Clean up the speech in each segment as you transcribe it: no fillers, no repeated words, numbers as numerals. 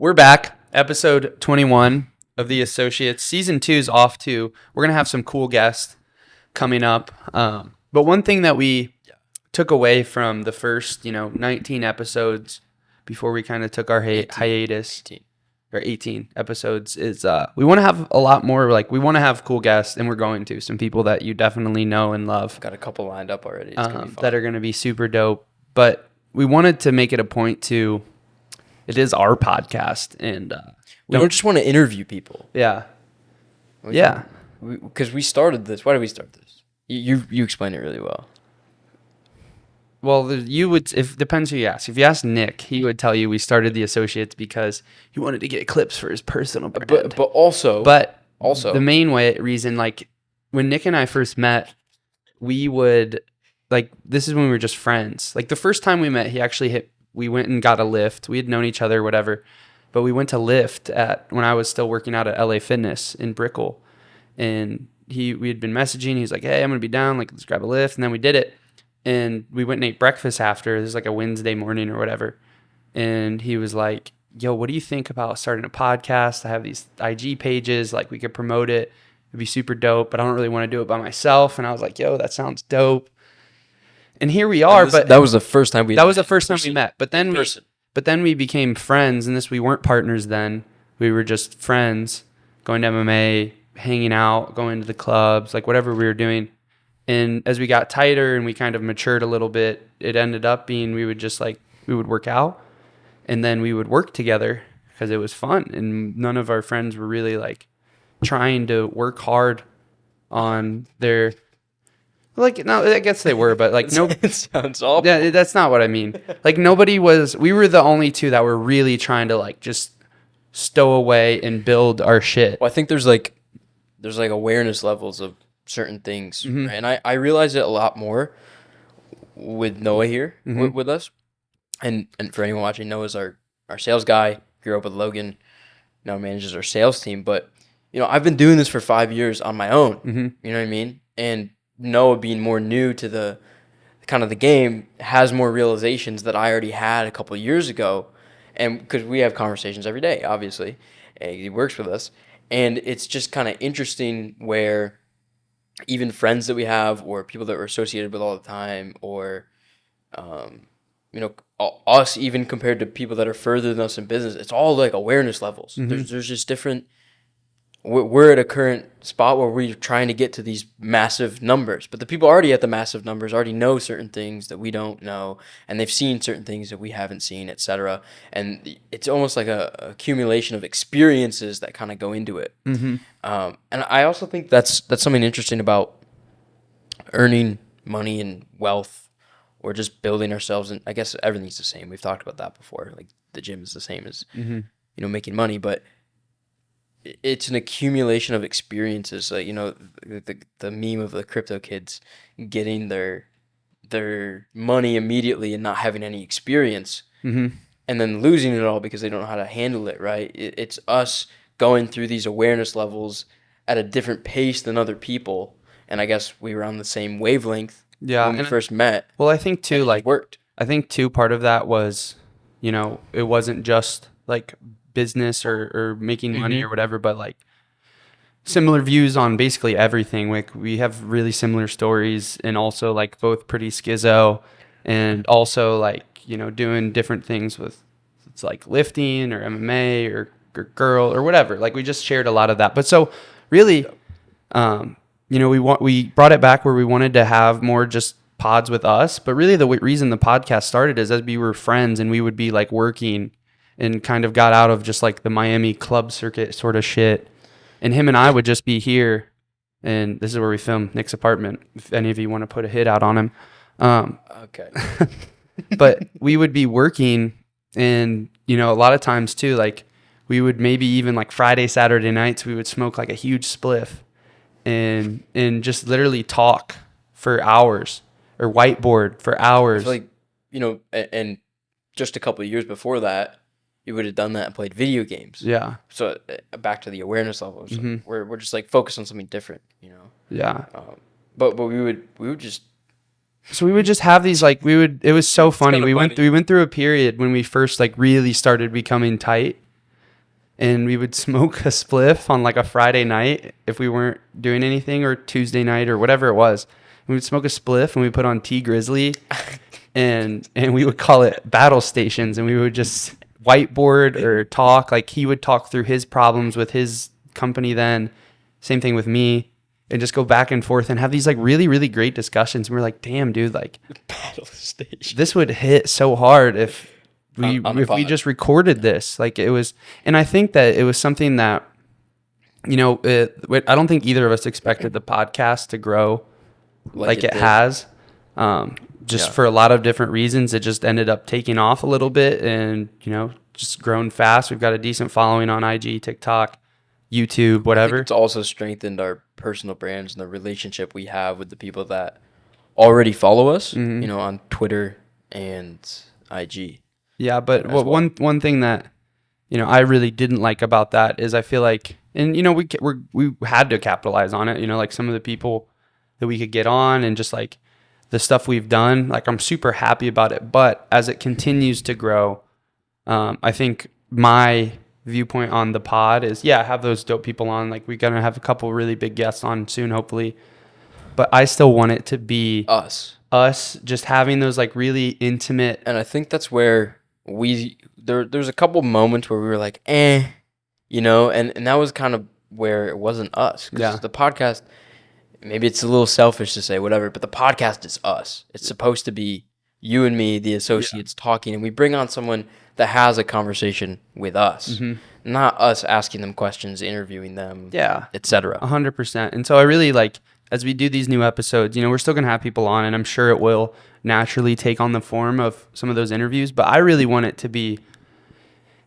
We're back, episode 21 of The Associates. Season 2 is off too. We're going to have some cool guests coming up. But one thing that we took away from the first, 19 episodes before we kind of took our hiatus, 18 episodes, is we want to have a lot more, we want to have cool guests, and we're going to. Some people that you definitely know and love. Got a couple lined up already. It's gonna be fun. That are going to be super dope. But we wanted to make it a point to... It is our podcast, and we don't just want to interview people. Yeah, because we started this. Why did we start this? You explained it really well. Well, you would. If depends who you ask. If you ask Nick, he would tell you we started the Associates because he wanted to get clips for his personal brand. But also, the main reason, when Nick and I first met, we would this is when we were just friends. The first time we met, he actually we went and got a lift. We had known each other, whatever, but we went to lift when I was still working out at LA Fitness in Brickell, and we had been messaging. He was like, "Hey, I'm gonna be down. Let's grab a lift." And then we did it, and we went and ate breakfast after. This is a Wednesday morning or whatever, and he was like, "Yo, what do you think about starting a podcast? I have these IG pages. We could promote it. It'd be super dope, but I don't really want to do it by myself." And I was like, "Yo, that sounds dope." And here we are, but that was the first time we met. But then we became friends, and we weren't partners then. We were just friends, going to MMA, hanging out, going to the clubs, whatever we were doing. And as we got tighter and we kind of matured a little bit, it ended up being we would just we would work out, and then we would work together because it was fun. And none of our friends were really trying to work hard on their... no, I guess they were, but no. It sounds awful. Yeah, that's not what I mean. Nobody was. We were the only two that were really trying to just stow away and build our shit. Well, I think there's awareness levels of certain things, mm-hmm. right? And I realize it a lot more with Noah here mm-hmm. with us, and for anyone watching, Noah's our sales guy. Grew up with Logan, now manages our sales team. But I've been doing this for 5 years on my own. Mm-hmm. You know what I mean? And Noah, being more new to the game, has more realizations that I already had a couple of years ago, and because we have conversations every day, obviously, and he works with us, and it's just kind of interesting where even friends that we have, or people that we're associated with all the time, or us even compared to people that are further than us in business, it's all awareness levels. Mm-hmm. There's just different. We're at a current spot where we're trying to get to these massive numbers, but the people already at the massive numbers already know certain things that we don't know, and they've seen certain things that we haven't seen, etc. And it's almost like a accumulation of experiences that kind of go into it. Mm-hmm. And I also think that's something interesting about earning money and wealth, or just building ourselves. And I guess everything's the same. We've talked about that before. The gym is the same as mm-hmm. Making money, but it's an accumulation of experiences. The meme of the crypto kids getting their money immediately and not having any experience, mm-hmm. and then losing it all because they don't know how to handle it, right? It's us going through these awareness levels at a different pace than other people, and I guess we were on the same wavelength when we first met. Well, I think too, it worked. I think too, part of that was, it wasn't just business or making money mm-hmm. or whatever, but similar views on basically everything. We have really similar stories, and also both pretty schizo, and also doing different things with it's lifting or MMA or girl or whatever. We just shared a lot of that. But so really, we brought it back where we wanted to have more just pods with us. But really, the reason the podcast started is as we were friends, and we would be working, and kind of got out of just the Miami club circuit sort of shit. And him and I would just be here, and this is where we film Nick's apartment, if any of you want to put a hit out on him. Okay. But we would be working, and, a lot of times too, we would maybe even Friday, Saturday nights, we would smoke a huge spliff and just literally talk for hours, or whiteboard for hours. I feel and just a couple of years before that, you would have done that and played video games. Yeah. So back to the awareness levels, mm-hmm. we're just focused on something different, Yeah. But we would just. So we would just have these it was so funny. We went through a period when we first really started becoming tight, and we would smoke a spliff on like a Friday night if we weren't doing anything, or Tuesday night or whatever it was. We would smoke a spliff and we put on T Grizzly and we would call it battle stations, and we would just whiteboard or talk. Like he would talk through his problems with his company then, same thing with me, and just go back and forth and have these like really, really great discussions. And we're like, damn, dude, like Battle station. this would hit so hard if we On the if we pod. just recorded this. Like it was, and I think that it was something that, I don't think either of us expected the podcast to grow like it did. has. Just Yeah. for a lot of different reasons, it just ended up taking off a little bit, and just grown fast. We've got a decent following on IG, TikTok, YouTube, I think whatever. it's also strengthened our personal brands and the relationship we have with the people that already follow us, on Twitter and IG. Yeah, but as well. one thing that I really didn't like about that is I feel like, and we had to capitalize on it. Like some of the people that we could get on, and just like the stuff we've done. Like I'm super happy about it, but as it continues to grow, I think my viewpoint on the pod is, have those dope people on. Like we're gonna have a couple really big guests on soon, hopefully. But I still want it to be Us. just having those like really intimate. And I think that's where there's a couple moments where we were like, and that was kind of where it wasn't us. 'Cause Yeah. the podcast, maybe it's a little selfish to say whatever, but the podcast is us. It's supposed to be you and me, the associates, talking, and we bring on someone that has a conversation with us, not us asking them questions, interviewing them, etc. 100%. And so I really like, as we do these new episodes, we're still going to have people on, and I'm sure it will naturally take on the form of some of those interviews. But I really want it to be,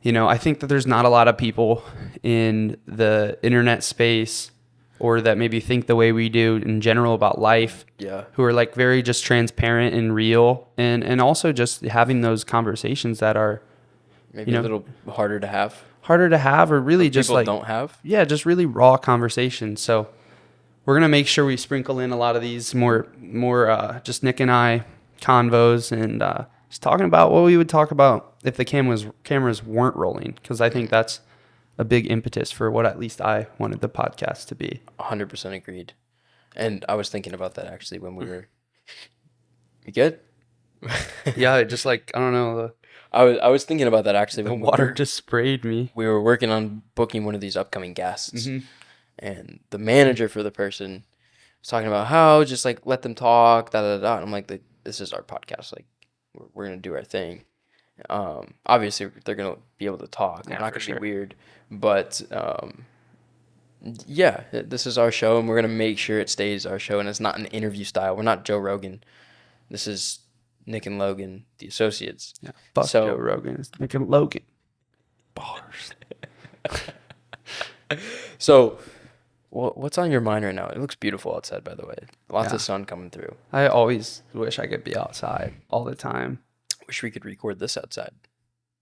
I think that there's not a lot of people in the internet space, or that maybe think the way we do in general about life, who are like very just transparent and real, and also just having those conversations that are maybe a little harder to have, or really just people like don't have. just really raw conversations. So we're gonna make sure we sprinkle in a lot of these more just Nick and I convos, and just talking about what we would talk about if the cameras weren't rolling, because I think that's a big impetus for what at least I wanted the podcast to be. 100% agreed. And I was thinking about that actually when we were. You good? Yeah, just like, I don't know, I was thinking about that actually the when water just sprayed me. we were working on booking one of these upcoming guests, Mm-hmm. and the manager for the person was talking about how just like let them talk, da da da. And I'm like, this is our podcast. Like we're gonna do our thing. Obviously they're gonna be able to talk. They're not gonna be weird, but this is our show, and we're gonna make sure it stays our show, and it's not an interview style. We're not Joe Rogan. This is Nick and Logan, the associates. Yeah, fuck Joe Rogan. It's Nick and Logan. Bars. So, what's on your mind right now? It looks beautiful outside, by the way. Lots of sun coming through. I always wish I could be outside all the time. Wish we could record this outside.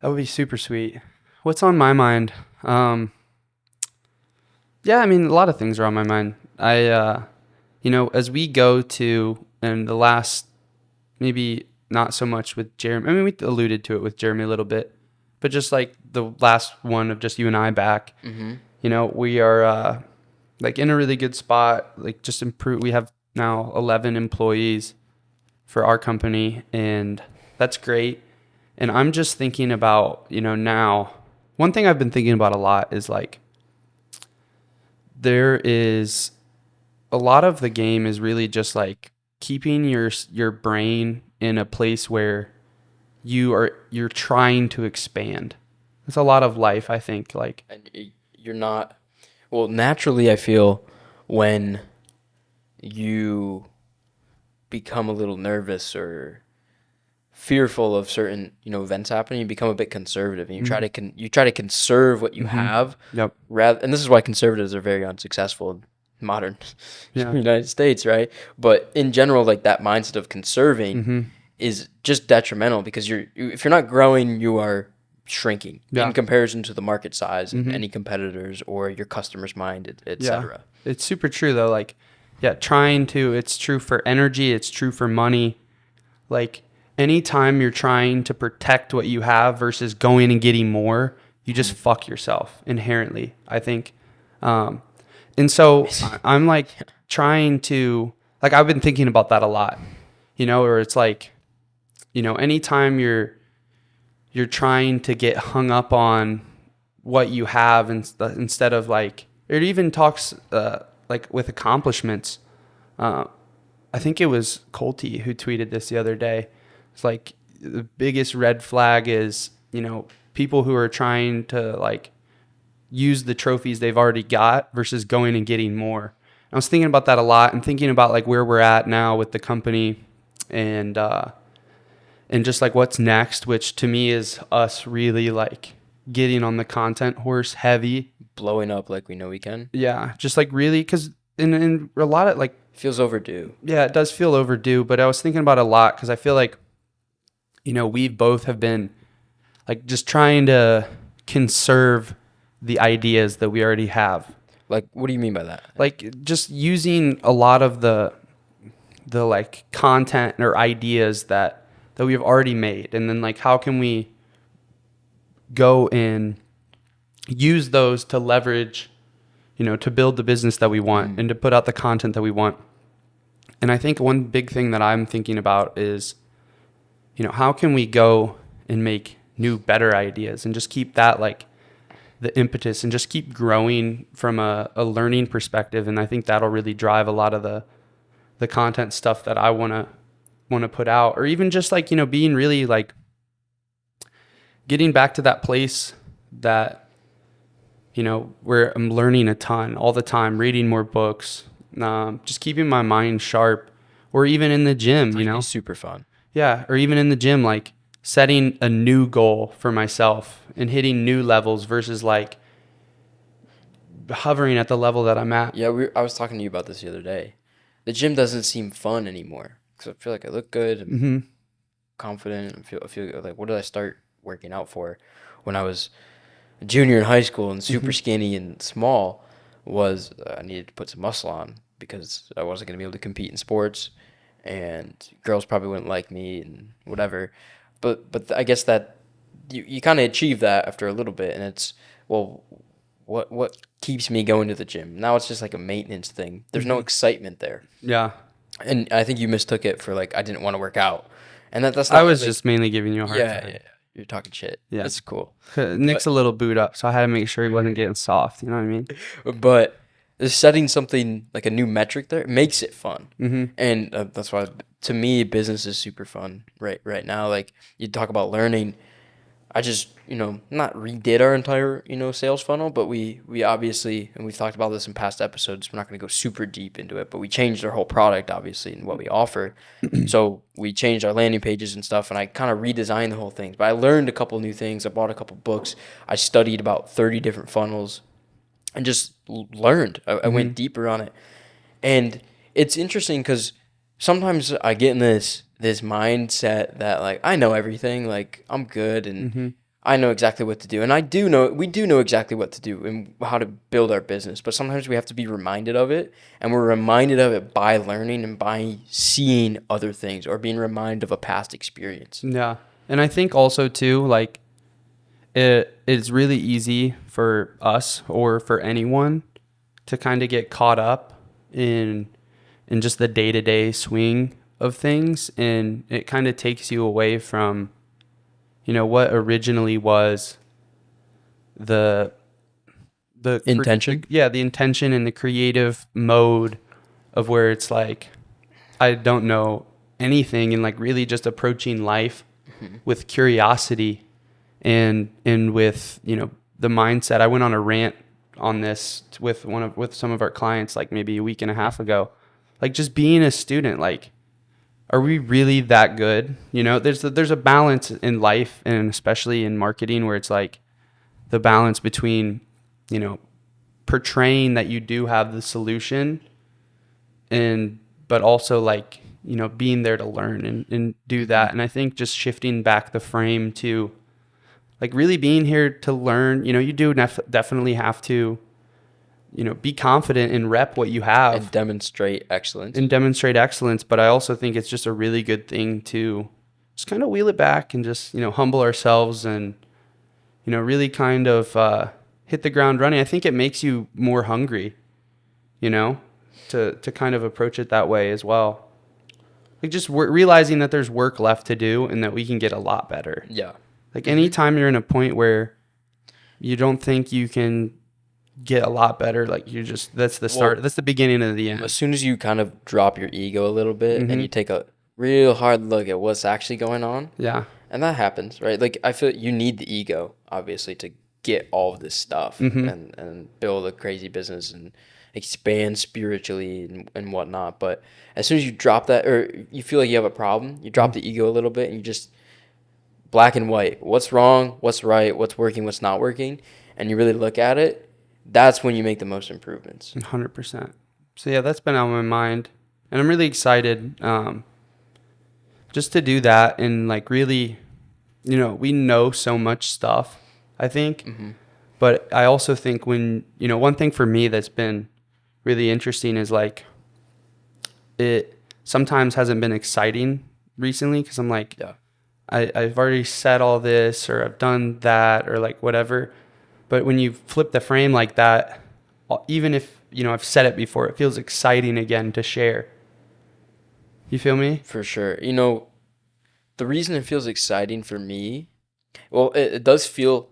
That would be super sweet. What's on my mind? I mean, a lot of things are on my mind. As we go to, and the last, maybe not so much with Jeremy. I mean, we alluded to it with Jeremy a little bit, but just like the last one of just you and I back, we are like in a really good spot. Like just improve. We have now 11 employees for our company, and that's great. And I'm just thinking about, now, one thing I've been thinking about a lot is like, there is a lot of the game is really just like keeping your brain in a place where you're trying to expand. It's a lot of life, I think. Like, And you're not. Well, naturally, I feel when you become a little nervous or fearful of certain events happening, you become a bit conservative, and you try to conserve what you have. Yep. And this is why conservatives are very unsuccessful in modern United States, right? But in general, like that mindset of conserving is just detrimental, because if you're not growing, you are shrinking in comparison to the market size, any competitors or your customers' mind, etc. It's super true though. Like, it's true for energy. It's true for money. Like, anytime you're trying to protect what you have versus going and getting more, you just fuck yourself inherently, I think. And so I'm like trying to, like, I've been thinking about that a lot, you know, or it's like, you know, anytime you're trying to get hung up on what you have instead of like, it even talks like with accomplishments. I think it was Colty who tweeted this the other day. It's like the biggest red flag is, you know, people who are trying to like use the trophies they've already got versus going and getting more. I was thinking about that a lot and thinking about like where we're at now with the company and just like what's next, which to me is us really like getting on the content horse heavy. Blowing up like we know we can. Yeah, just like really, because in a lot of like... Feels overdue. Yeah, it does feel overdue, but I was thinking about it a lot because I feel like, you know, we both have been like just trying to conserve the ideas that we already have. Like, what do you mean by that? Like just using a lot of the like content or ideas that we've already made, and then like how can we go and use those to leverage, you know, to build the business that we want and to put out the content that we want. And I think one big thing that I'm thinking about is, you know, how can we go and make new, better ideas and just keep that like the impetus and just keep growing from a learning perspective. And I think that'll really drive a lot of the content stuff that I want to put out, or even just like, you know, being really like getting back to that place that, you know, where I'm learning a ton all the time, reading more books, just keeping my mind sharp, or even in the gym, you know, super fun. Yeah. Or even in the gym, like setting a new goal for myself and hitting new levels versus like hovering at the level that I'm at. Yeah, I was talking to you about this the other day. The gym doesn't seem fun anymore because I feel like I look good, I'm confident. I feel like, what did I start working out for when I was a junior in high school and super skinny and small? Was I needed to put some muscle on because I wasn't going to be able to compete in sports, and girls probably wouldn't like me and whatever. But I guess that you kind of achieve that after a little bit, and it's, well, what keeps me going to the gym? Now it's just like a maintenance thing. There's no excitement there. Yeah. And I think you mistook it for like I didn't want to work out, and that's not. I was just mainly giving you a hard time. Yeah. You're talking shit. Yeah, That's cool. Nick's a little booed up, so I had to make sure he wasn't getting soft. You know what I mean? But setting something like a new metric there makes it fun, and that's why to me business is super fun right now. Like you talk about learning, I just not redid our entire sales funnel, but we obviously, and we've talked about this in past episodes, we're not going to go super deep into it, but we changed our whole product obviously and what we offer. So we changed our landing pages and stuff, and I kind of redesigned the whole thing. But I learned a couple new things. I bought a couple books. I studied about 30 different funnels and just learned. I went deeper on it. And it's interesting because sometimes I get in this mindset that like I know everything, like I'm good and I know exactly what to do. And we do know exactly what to do and how to build our business. But sometimes we have to be reminded of it, and we're reminded of it by learning and by seeing other things or being reminded of a past experience. Yeah. And I think also too, like it's really easy for us or for anyone to kind of get caught up in just the day-to-day swing of things, and it kind of takes you away from what originally was the intention. The intention and the creative mode of where it's like I don't know anything, and like really just approaching life with curiosity and with the mindset. I went on a rant on this with some of our clients like maybe a week and a half ago. Like just being a student, like, are we really that good? There's a balance in life, and especially in marketing, where it's like the balance between, portraying that you do have the solution but also like, being there to learn and do that. And I think just shifting back the frame to like really being here to learn, you do definitely have to, be confident and rep what you have. And demonstrate excellence. But I also think it's just a really good thing to just kind of wheel it back and just, humble ourselves and, really kind of hit the ground running. I think it makes you more hungry, to kind of approach it that way as well. Like just realizing that there's work left to do and that we can get a lot better. Yeah. Like anytime you're in a point where you don't think you can get a lot better, like that's the start. That's the beginning of the end. As soon as you kind of drop your ego a little bit and you take a real hard look at what's actually going on. Yeah. And that happens, right? Like I feel you need the ego, obviously, to get all of this stuff and build a crazy business and expand spiritually and whatnot. But as soon as you drop that, or you feel like you have a problem, you drop the ego a little bit and you just black and white. What's wrong? What's right? What's working? What's not working? And you really look at it. That's when you make the most improvements. 100%. So yeah, that's been on my mind, and I'm really excited just to do that. And like really, we know so much stuff, I think, but I also think when, one thing for me that's been really interesting is like it sometimes hasn't been exciting recently because I'm like, I've already said all this or I've done that or like whatever. But when you flip the frame like that, even if, I've said it before, it feels exciting again to share. You feel me? For sure. The reason it feels exciting for me, well, it does feel,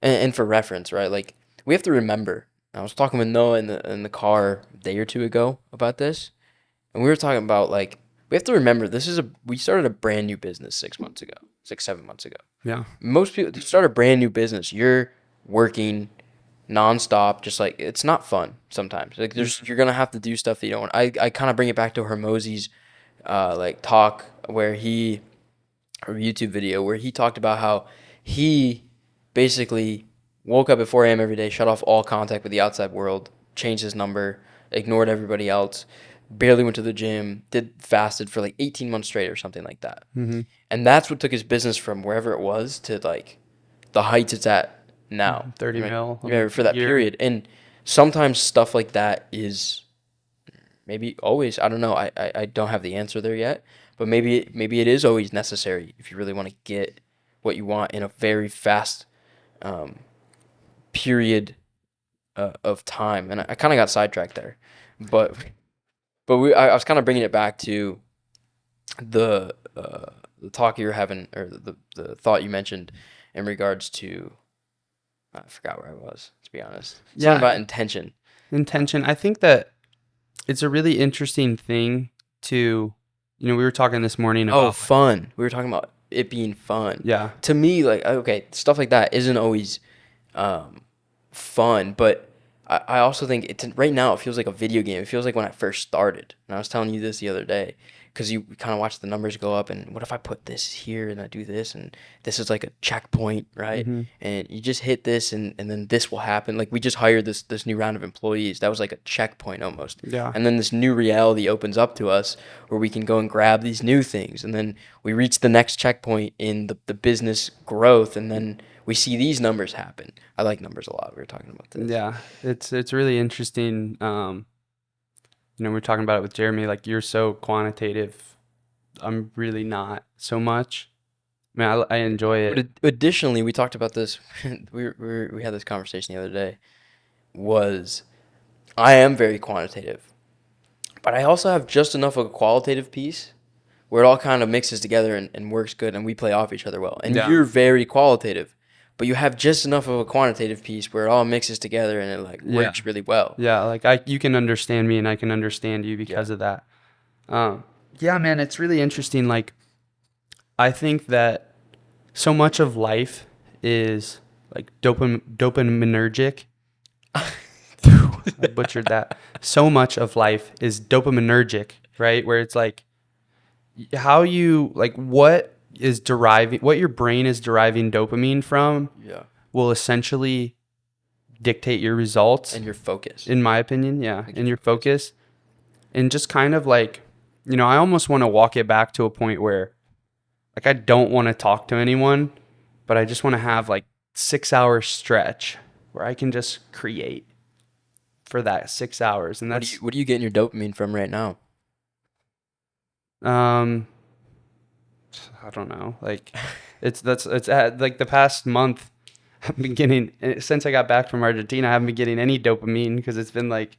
and for reference, right? Like we have to remember. I was talking with Noah in the car a day or two ago about this, and we were talking about like we have to remember we started a brand new business 6 months ago, 7 months ago. Yeah. Most people start a brand new business. You're working nonstop, just like it's not fun sometimes. Like you're gonna have to do stuff that you don't want. I kind of bring it back to Hermosi's like talk or YouTube video where he talked about how he basically woke up at 4 a.m. every day, shut off all contact with the outside world, changed his number, ignored everybody else, barely went to the gym, fasted for like 18 months straight or something like that. And that's what took his business from wherever it was to like the heights it's at now. 30 right? mil. Yeah, for that period. And sometimes stuff like that is maybe always, I don't know, I don't have the answer there yet, but maybe it is always necessary if you really want to get what you want in a very fast period of time. And I kind of got sidetracked there, but I was kind of bringing it back to the talk you were having, or the thought you mentioned in regards to, I forgot where I was, to be honest. Something about intention. I think that it's a really interesting thing to, we were talking this morning about fun. We were talking about it being fun. Yeah. To me, like, okay, stuff like that isn't always fun, but I also think right now it feels like a video game. It feels like when I first started. And I was telling you this the other day, because you kind of watch the numbers go up, and what if I put this here and I do this, and this is like a checkpoint, right? And you just hit this, and then this will happen. Like we just hired this new round of employees. That was like a checkpoint almost. Yeah. And then this new reality opens up to us where we can go and grab these new things, and then we reach the next checkpoint in the business growth, and then we see these numbers happen. I like numbers a lot. We were talking about this. Yeah, it's really interesting. We were talking about it with Jeremy. Like you're so quantitative, I'm really not so much. I mean, I enjoy it. But additionally, we talked about this. we had this conversation the other day. I am very quantitative, but I also have just enough of a qualitative piece where it all kind of mixes together and works good, and we play off each other well. And you're very qualitative, but you have just enough of a quantitative piece where it all mixes together and it like works really well. Yeah, like you can understand me and I can understand you because of that. Yeah, man, it's really interesting. Like, I think that so much of life is like dopaminergic. I butchered that. So much of life is dopaminergic, right? Where it's like how you like what your brain is deriving dopamine from will essentially dictate your results and your focus, in my opinion. And your focus, and just kind of like, I almost want to walk it back to a point where like I don't want to talk to anyone, but I just want to have like 6-hour stretch where I can just create for that 6 hours. And that's what are you getting your dopamine from right now? I don't know. Like it's at like the past month I've been getting, since I got back from Argentina, I haven't been getting any dopamine because it's been like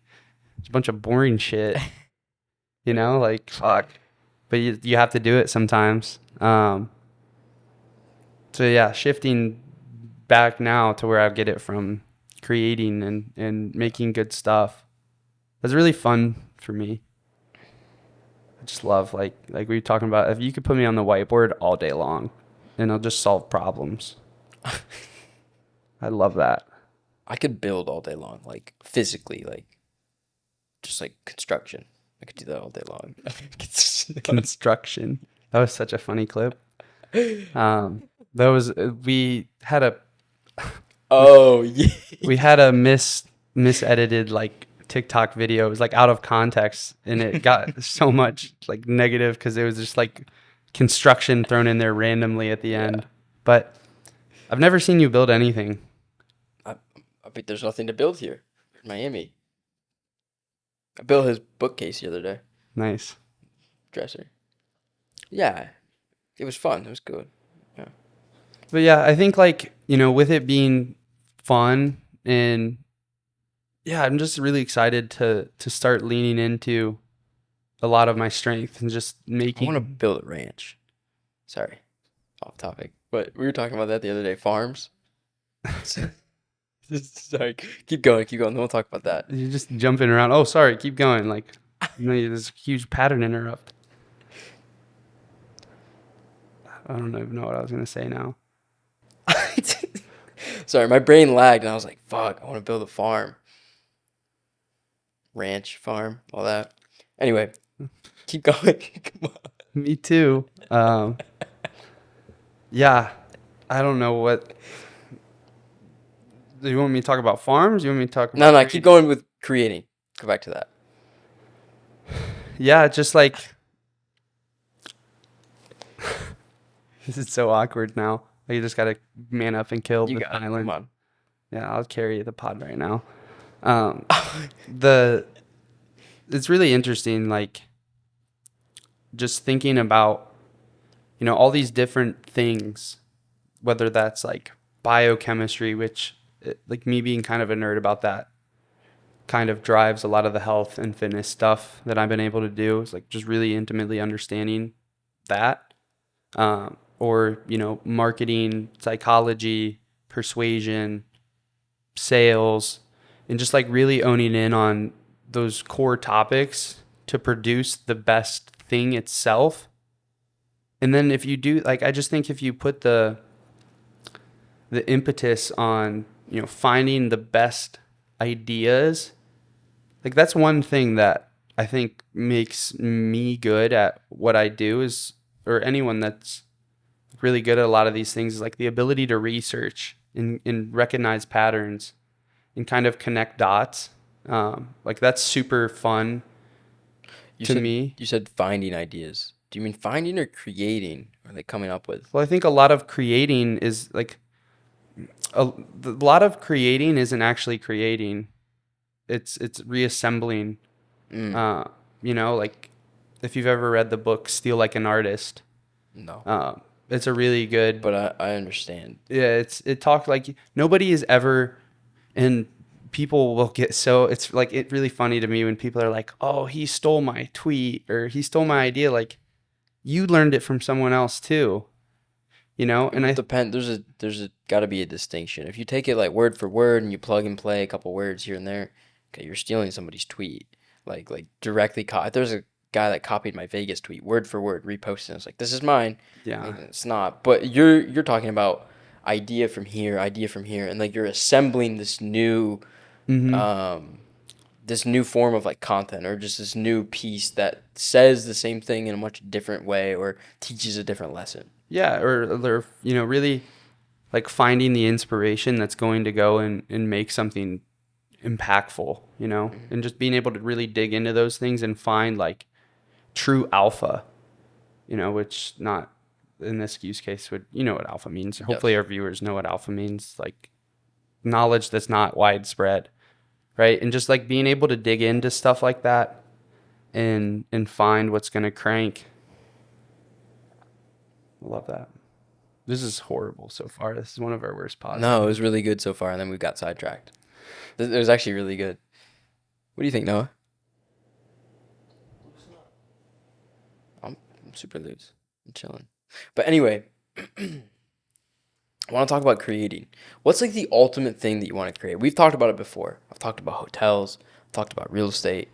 a bunch of boring shit, like fuck. But you have to do it sometimes. So yeah, shifting back now to where I get it from creating and making good stuff. It's really fun for me. I just love like we were talking about, if you could put me on the whiteboard all day long and I'll just solve problems. I love that. I could build all day long, like physically, like just like construction. I could do that all day long. Construction. That was such a funny clip. We had a Oh yeah. we had a misedited like TikTok video. It was like out of context and it got so much like negative because it was just like construction thrown in there randomly at the end. But I've never seen you build anything. I bet there's nothing to build here in Miami. I built his bookcase the other day. Nice. Dresser. Yeah. It was fun. It was good. Yeah. But yeah, I think like, with it being fun and yeah, I'm just really excited to start leaning into a lot of my strength and just I making. want to build a ranch. Sorry. Off topic. But we were talking about that the other day. Farms. Sorry. Keep going. Then we'll talk about that. You're just jumping around. Oh, sorry. Keep going. Like, there's a huge pattern interrupt. I don't even know what I was going to say now. Sorry, my brain lagged and I was like, fuck, I want to build a farm. Ranch, farm, all that. Anyway, keep going. Come on. Me too. Yeah, I don't know what. Do you want me to talk about farms? You want me to talk about No, keep going with creating. Go back to that. Yeah, just like this is so awkward now. Like, you just gotta man up and kill the island. Come on. Yeah, I'll carry the pod right now. It's really interesting, like just thinking about, all these different things, whether that's like biochemistry, which like me being kind of a nerd about that kind of drives a lot of the health and fitness stuff that I've been able to do. Is like just really intimately understanding that. Or, marketing, psychology, persuasion, sales, and just like really owning in on those core topics to produce the best thing itself. And then if you do, like, I just think if you put the impetus on, finding the best ideas, like that's one thing that I think makes me good at what I do is, or anyone that's really good at a lot of these things, is like the ability to research and recognize patterns and kind of connect dots. Like that's super fun to me. You said finding ideas. Do you mean finding or creating? Or like coming up with? Well, I think a lot of creating is like a lot of creating isn't actually creating. It's reassembling. Like if you've ever read the book Steal Like an Artist. No. It's a really good. But I understand. Yeah, it talks like nobody is ever, and people will get so, it's like it's really funny to me when people are like, oh, he stole my tweet or he stole my idea. Like, you learned it from someone else too, and it depends. There's got to be a distinction. If you take it like word for word and you plug and play a couple words here and there, okay, you're stealing somebody's tweet. Like directly there's a guy that copied my Vegas tweet word for word, reposted. It's like, this is mine. Yeah, and it's not. But you're talking about idea from here, and like you're assembling this new, this new form of like content, or just this new piece that says the same thing in a much different way or teaches a different lesson. Yeah, or really like finding the inspiration that's going to go and make something impactful, and just being able to really dig into those things and find like true alpha, which not in this use case would, what alpha means. Hopefully our viewers know what alpha means, like knowledge that's not widespread, right? And just like being able to dig into stuff like that and find what's going to crank. I love that. This is horrible so far. This is one of our worst pods. No, it was really good so far, and then we got sidetracked. It was actually really good. What do you think, Noah? I'm super loose. I'm chilling. But anyway, I want to talk about creating. What's like the ultimate thing that you want to create? We've talked about it before. I've talked about hotels. I've talked about real estate.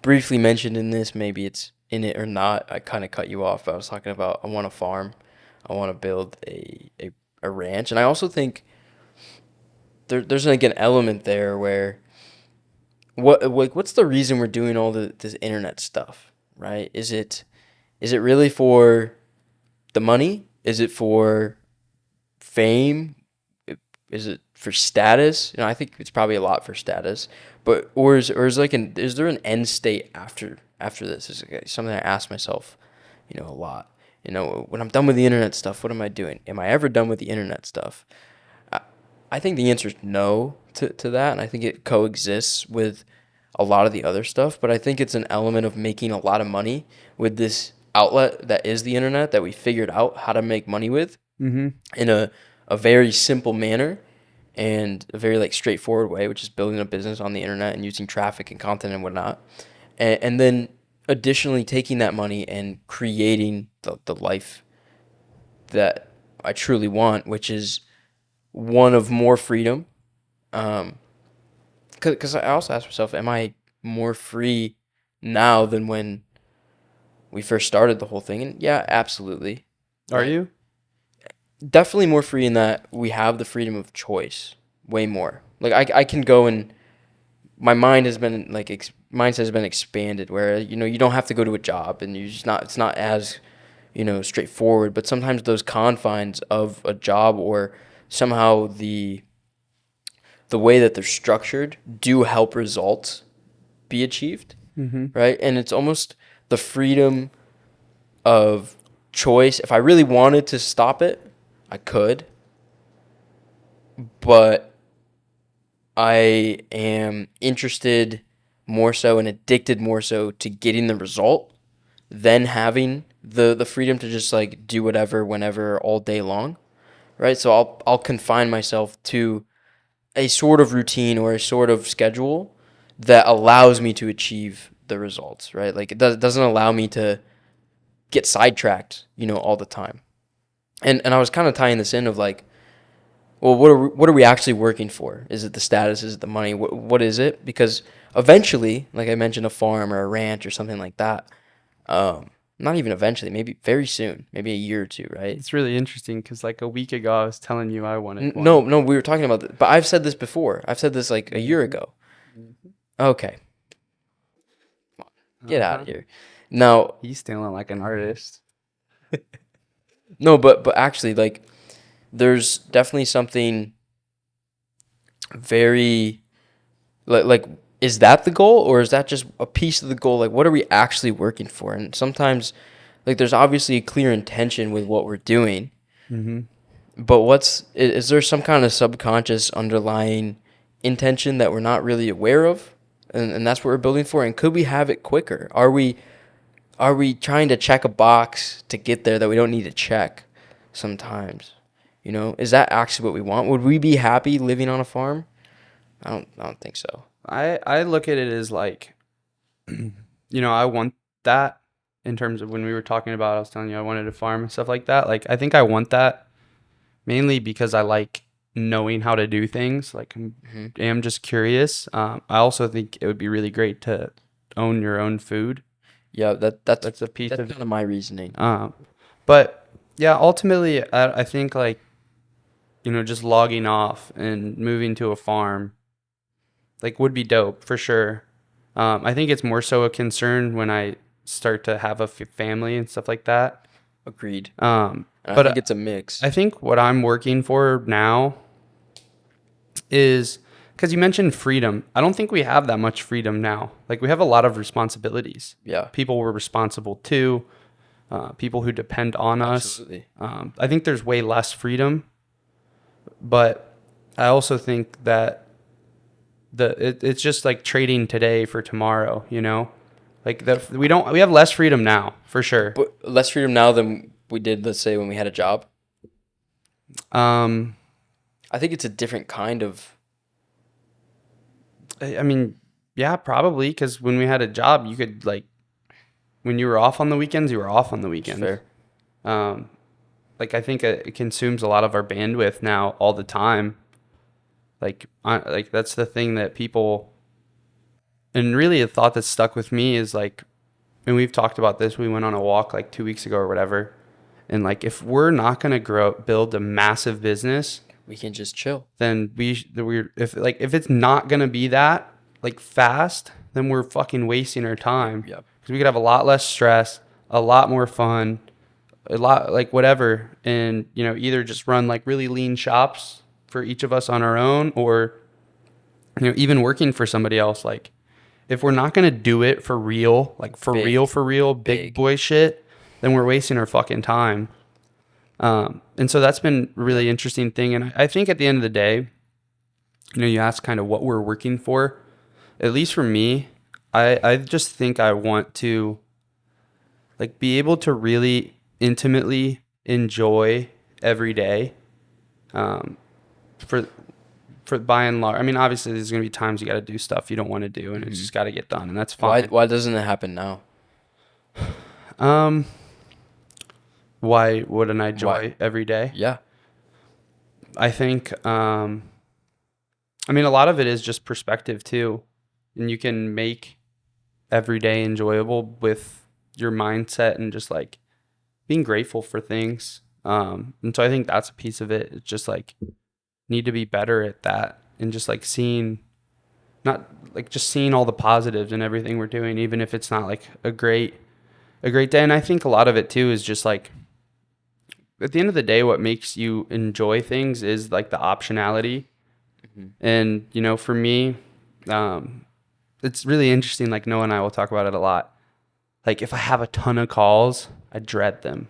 Briefly mentioned in this, maybe it's in it or not. I kind of cut you off, but I was talking about I want a farm. I want to build a ranch. And I also think there's like an element there where what's the reason we're doing all this internet stuff, right? Is it really for the money? Is it for fame? Is it for status? I think it's probably a lot for status. But is there an end state after this? Is it something I ask myself, a lot. When I'm done with the internet stuff, what am I doing? Am I ever done with the internet stuff? I think the answer is no to that, and I think it coexists with a lot of the other stuff. But I think it's an element of making a lot of money with this outlet that is the internet that we figured out how to make money with in a very simple manner and a very straightforward way, which is building a business on the internet and using traffic and content and whatnot. And then additionally taking that money and creating the life that I truly want, which is one of more freedom. Because I also ask myself, am I more free now than when we first started the whole thing? And yeah, absolutely. Are you? Definitely more free in that we have the freedom of choice, way more. I can go and my mind has been mindset has been expanded where you don't have to go to a job and it's not as straightforward. But sometimes those confines of a job or somehow the way that they're structured do help results be achieved, right? And it's almost the freedom of choice. If I really wanted to stop it, I could, but I am interested more so and addicted more so to getting the result than having the freedom to just do whatever, whenever, all day long, right? So I'll confine myself to a sort of routine or a sort of schedule that allows me to achieve the results, right? It doesn't allow me to get sidetracked, all the time. And I was kind of tying this in of well, what are we actually working for? Is it the status? Is it the money? What is it? Because eventually, like I mentioned, a farm or a ranch or something like that. Not even eventually, maybe very soon, maybe a year or two, right? It's really interesting because a week ago I was telling you I wanted one. No, we were talking about this, but I've said this before. I've said this a year ago. Okay. Get out of here. Now he's stealing like an artist. No, but actually, there's definitely something very, is that the goal or is that just a piece of the goal? What are we actually working for? And sometimes, there's obviously a clear intention with what we're doing, but is there some kind of subconscious underlying intention that we're not really aware of? And that's what we're building for? And could we have it quicker? Are we trying to check a box to get there that we don't need to check sometimes? Is that actually what we want? Would we be happy living on a farm? I don't think so. I look at it as I want that in terms of when we were talking about, I was telling you I wanted a farm and stuff like that. I think I want that mainly because I like knowing how to do things. I'm just curious. I also think it would be really great to own your own food. Yeah, that's a piece of kind of my reasoning. But yeah, ultimately, I think just logging off and moving to a farm, would be dope for sure. I think it's more so a concern when I start to have a family and stuff like that. Agreed. But I think it's a mix. I think what I'm working for now is, because you mentioned freedom. I don't think we have that much freedom now. We have a lot of responsibilities. Yeah. People we're responsible to, people who depend on Absolutely. us. I think there's way less freedom, but I also think that it's just trading today for tomorrow, we have less freedom now for sure. But less freedom now than we did, let's say, when we had a job. I think it's a different kind of. I mean, yeah, probably, because when we had a job, you could like, when you were off on the weekends, you were off on the weekends. Fair. Like I think it consumes a lot of our bandwidth now all the time. Like that's the thing that people, and really a thought that stuck with me is like, and we've talked about this. We went on a walk like 2 weeks ago or whatever, and like if we're not gonna build a massive business, We can just chill. then if it's not gonna be that like fast, then we're fucking wasting our time. Yeah. Because we could have a lot less stress, a lot more fun, a lot like whatever, and either just run like really lean shops for each of us on our own, or even working for somebody else. Like if we're not gonna do it for real, like for real, big boy shit, then we're wasting our fucking time. And so that's been a really interesting thing. And I think at the end of the day, you ask kind of what we're working for. At least for me, I just think I want to like be able to really intimately enjoy every day. For by and large, I mean, obviously there's going to be times you got to do stuff you don't want to do, and it's just got to get done, and that's fine. Why doesn't it happen now? Why wouldn't I enjoy every day? Yeah. I think, I mean, a lot of it is just perspective too. And you can make every day enjoyable with your mindset and just like being grateful for things. And so I think that's a piece of it. It's just like need to be better at that, and just like not like just seeing all the positives in everything we're doing, even if it's not like a great day. And I think a lot of it too is just like, at the end of the day, what makes you enjoy things is like the optionality. Mm-hmm. And, for me, it's really interesting. Like Noah and I will talk about it a lot. Like if I have a ton of calls, I dread them,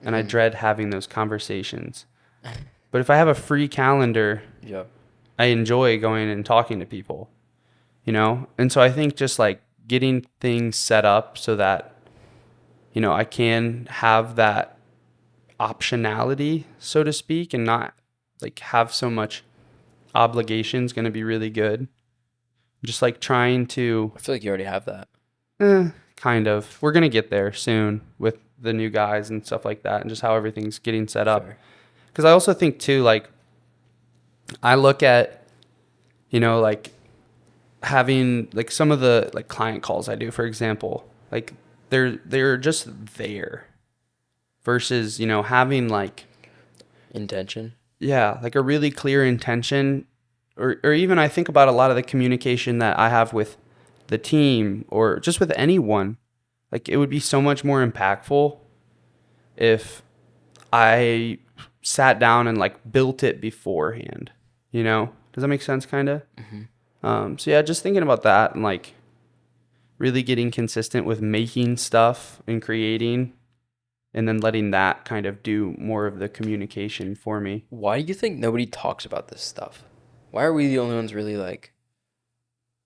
and I dread having those conversations. But if I have a free calendar, I enjoy going and talking to people, And so I think just like getting things set up so that, I can have that optionality, so to speak, and not like have so much obligations going to be really good. Just like trying to... I feel like you already have that. Kind of. We're going to get there soon with the new guys and stuff like that, and just how everything's getting set up. Because I also think too, like, I look at, like having like some of the like client calls I do, for example, like they're just there versus, having like intention. Yeah, like a really clear intention, or even I think about a lot of the communication that I have with the team or just with anyone. Like it would be so much more impactful if I sat down and like built it beforehand, Does that make sense, kind of? Mm-hmm. So yeah, just thinking about that and like really getting consistent with making stuff and creating, and then letting that kind of do more of the communication for me. Why do you think nobody talks about this stuff? Why are we the only ones really like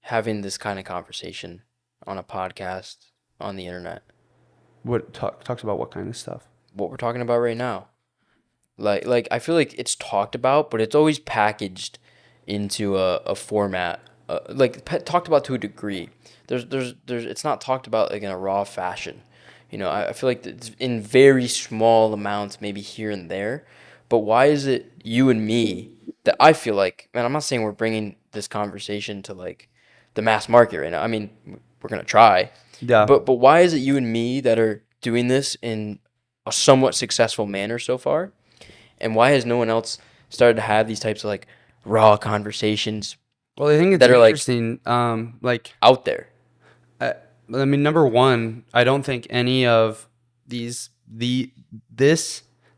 having this kind of conversation on a podcast, on the internet? What talks about what kind of stuff? What we're talking about right now. Like I feel like it's talked about, but it's always packaged into a format, talked about to a degree. There's it's not talked about like in a raw fashion. I feel like it's in very small amounts, maybe here and there. But why is it you and me that I feel like, man, I'm not saying we're bringing this conversation to like the mass market right now. I mean, we're gonna try. Yeah. But why is it you and me that are doing this in a somewhat successful manner so far? And why has no one else started to have these types of like raw conversations? Well, I think it's interesting, like out there. I mean, number one, I don't think any of this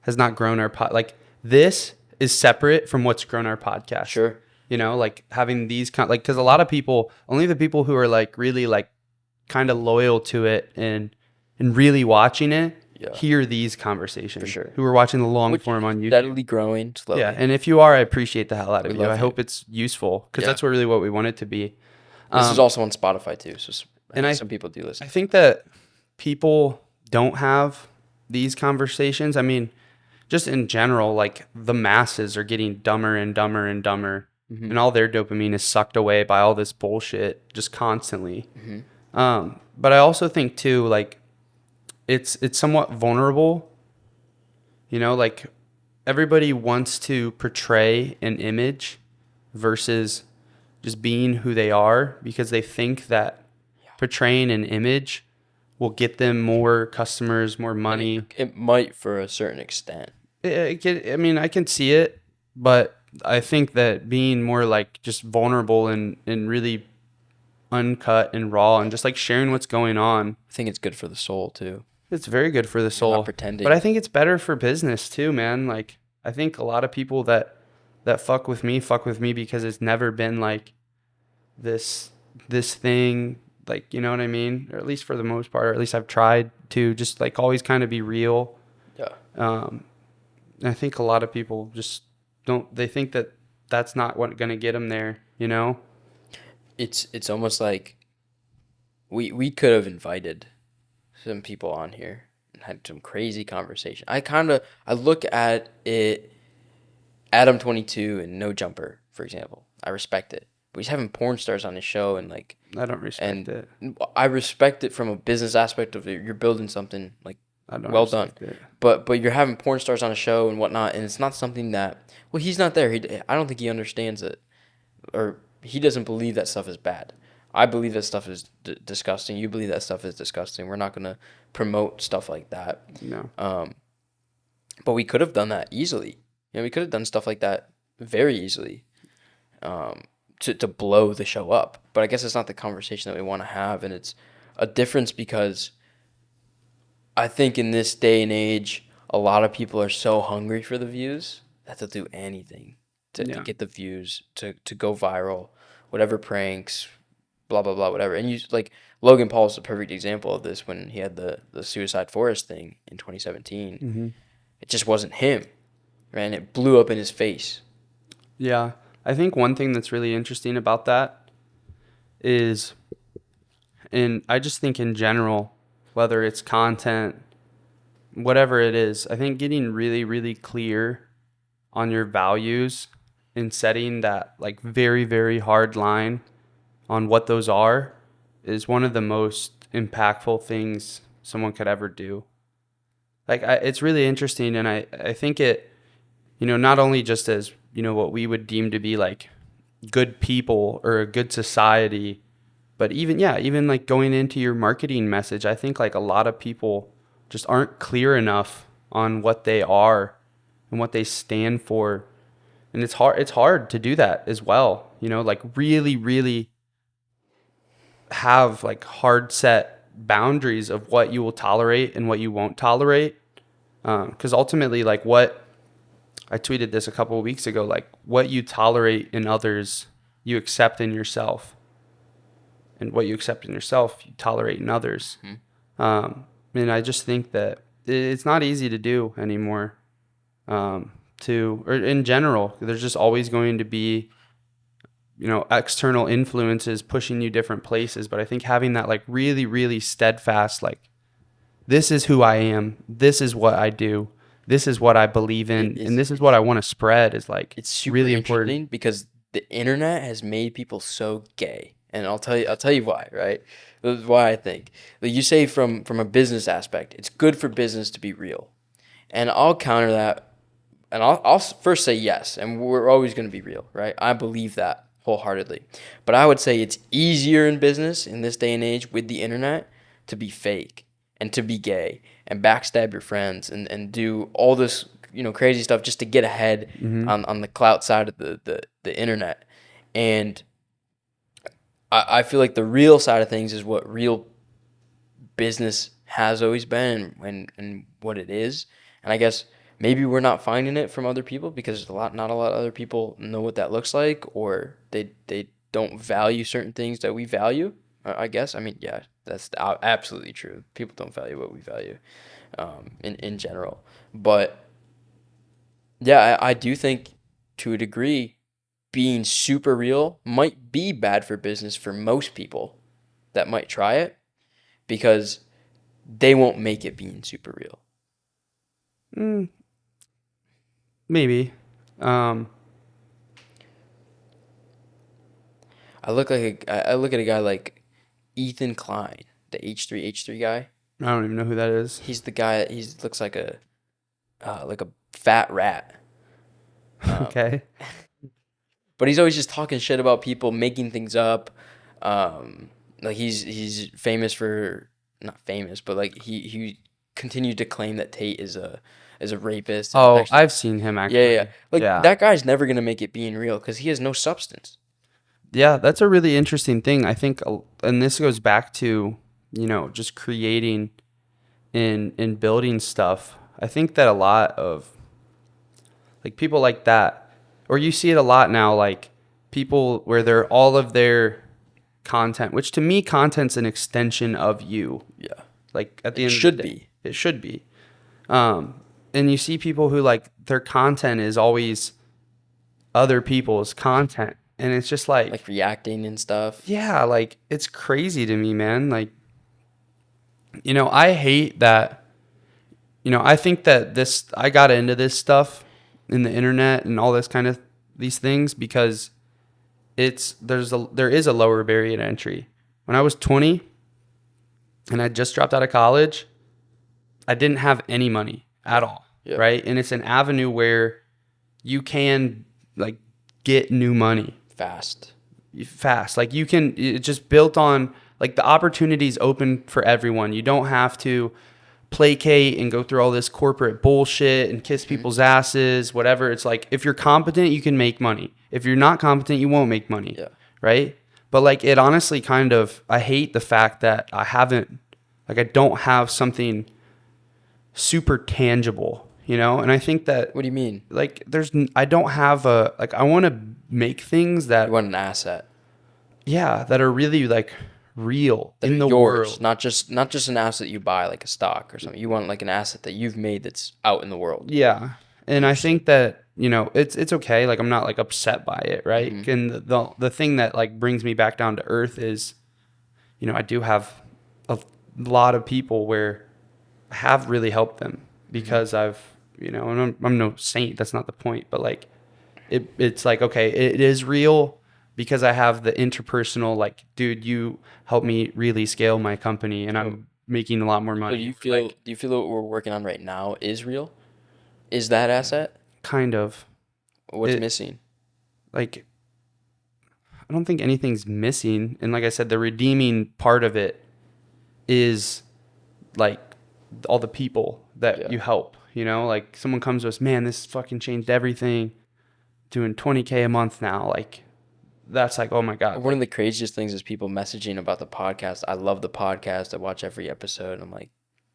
has not grown our like this is separate from what's grown our podcast. Sure. Like having these because a lot of people, only the people who are like really like kind of loyal to it and really watching it, hear these conversations. For sure. Who are watching the long form on YouTube. Steadily growing slowly. Yeah, and if you are, I appreciate the hell out of you. I hope you. it's useful, because that's really what we want it to be. This is also on Spotify too, so some people do listen. I think that people don't have these conversations. I mean, just in general, like the masses are getting dumber and dumber and dumber, and all their dopamine is sucked away by all this bullshit just constantly. But I also think too, like it's somewhat vulnerable, like everybody wants to portray an image versus just being who they are, because they think that portraying an image will get them more customers, more money. It might for a certain extent. I mean, I can see it, but I think that being more like just vulnerable and really uncut and raw and just like sharing what's going on, I think it's good for the soul too. it's very good for the You're soul. not pretending. But I think it's better for business too, man. Like I think a lot of people that fuck with me because it's never been like this thing, like, you know what I mean? Or at least for the most part, or at least I've tried to just like always kind of be real. Yeah. And I think a lot of people just don't, they think that that's not what going to get them there, It's almost like we could have invited some people on here and had some crazy conversation. I look at it, Adam 22 and No Jumper, for example. I respect it. But he's having porn stars on his show, and like I don't respect it. I respect it from a business aspect of it. You're building something like I don't well done. it. But you're having porn stars on a show and whatnot, and it's not something that, well, he's not there. I don't think he understands it, or he doesn't believe that stuff is bad. I believe that stuff is disgusting. You believe that stuff is disgusting. We're not going to promote stuff like that. No. But we could have done that easily. We could have done stuff like that very easily to blow the show up. But I guess it's not the conversation that we want to have, and it's a difference because I think in this day and age, a lot of people are so hungry for the views that they'll do anything to get the views, to go viral, whatever pranks, blah, blah, blah, whatever. And you like Logan Paul's the perfect example of this when he had the Suicide Forest thing in 2017. Mm-hmm. It just wasn't him, right? And it blew up in his face. Yeah. I think one thing that's really interesting about that is, and I just think in general, whether it's content, whatever it is, I think getting really, really clear on your values and setting that like very, very hard line on what those are is one of the most impactful things someone could ever do. Like it's really interesting, and I think it, not only just as, what we would deem to be like good people or a good society, but even like going into your marketing message, I think like a lot of people just aren't clear enough on what they are and what they stand for. And it's hard to do that as well, like really, really have like hard set boundaries of what you will tolerate and what you won't tolerate. Because ultimately, like what I tweeted this a couple of weeks ago, like what you tolerate in others, you accept in yourself. And what you accept in yourself, you tolerate in others. And I just think that it's not easy to do anymore. Or in general, there's just always going to be, external influences pushing you different places. But I think having that like really, really steadfast, like, this is who I am, this is what I do, this is what I believe in, and this is what I want to spread is like, it's super really interesting important. because the internet has made people so gay. And I'll tell you why, right? This is why I think. Like you say from a business aspect, it's good for business to be real. And I'll counter that, and I'll first say yes, and we're always going to be real, right? I believe that wholeheartedly. But I would say it's easier in business in this day and age with the internet to be fake and to be gay and backstab your friends and do all this, crazy stuff just to get ahead on the clout side of the internet. And I feel like the real side of things is what real business has always been and what it is. And I guess maybe we're not finding it from other people because not a lot of other people know what that looks like, or they don't value certain things that we value. I guess. I mean, yeah, that's absolutely true. People don't value what we value in general. But yeah, I do think to a degree, being super real might be bad for business for most people that might try it because they won't make it being super real. maybe. I look at a guy like Ethan Klein, the H3 guy. I don't even know who that is. He's the guy. He looks like a fat rat. Okay. But he's always just talking shit about people, making things up. Like he's famous for, not famous, but like he continued to claim that Tate is a rapist. And Oh, actually, I've seen him yeah, yeah, yeah. actually. Like Yeah. that guy's never gonna make it being real because he has no substance. Yeah, that's a really interesting thing. I think, and this goes back to, just creating and building stuff. I think that a lot of like people like that, or you see it a lot now, like people where they're all of their content, which to me, content's an extension of you. Yeah, Like at the it end should of the day, be. it should be. And you see people who like their content is always other people's content. And it's just Like reacting and stuff. yeah, like it's crazy to me, man. Like, I hate that, I think that I got into this stuff in the internet and all this kind of these things because there is a lower barrier to entry. When I was 20 and I just dropped out of college, I didn't have any money at all, Yeah. right? And it's an avenue where you can like get new money Fast. fast. Like it's just built on like the opportunities open for everyone. You don't have to placate and go through all this corporate bullshit and kiss people's asses, whatever. It's like if you're competent, you can make money. If you're not competent, you won't make money. Yeah. Right? But like it honestly I hate the fact that I don't have something super tangible, and I think that What do you mean? like I don't have I want to make things that You want an asset that are really like real that in the yours, world. not just an asset you buy like a stock or something. You want like an asset that you've made that's out in the world. Yeah. And I think that, it's okay. Like I'm not like upset by it, right? Mm-hmm. And the thing that like brings me back down to earth is, I do have a lot of people where I have really helped them because I've, and I'm no saint. That's not the point. But like it's like, okay, it is real because I have the interpersonal, like, dude, you helped me really scale my company and I'm making a lot more So money. do you feel what we're working on right now is real? Is that asset? Kind of. What's It- missing? Like, I don't think anything's missing. And like I said, the redeeming part of it is like all the people that Yeah. you help, like someone comes to us, man, this fucking changed everything. Doing 20K a month now. Like, that's like, oh my God. One of the craziest things is people messaging about the podcast. I love the podcast. I watch every episode. I'm like,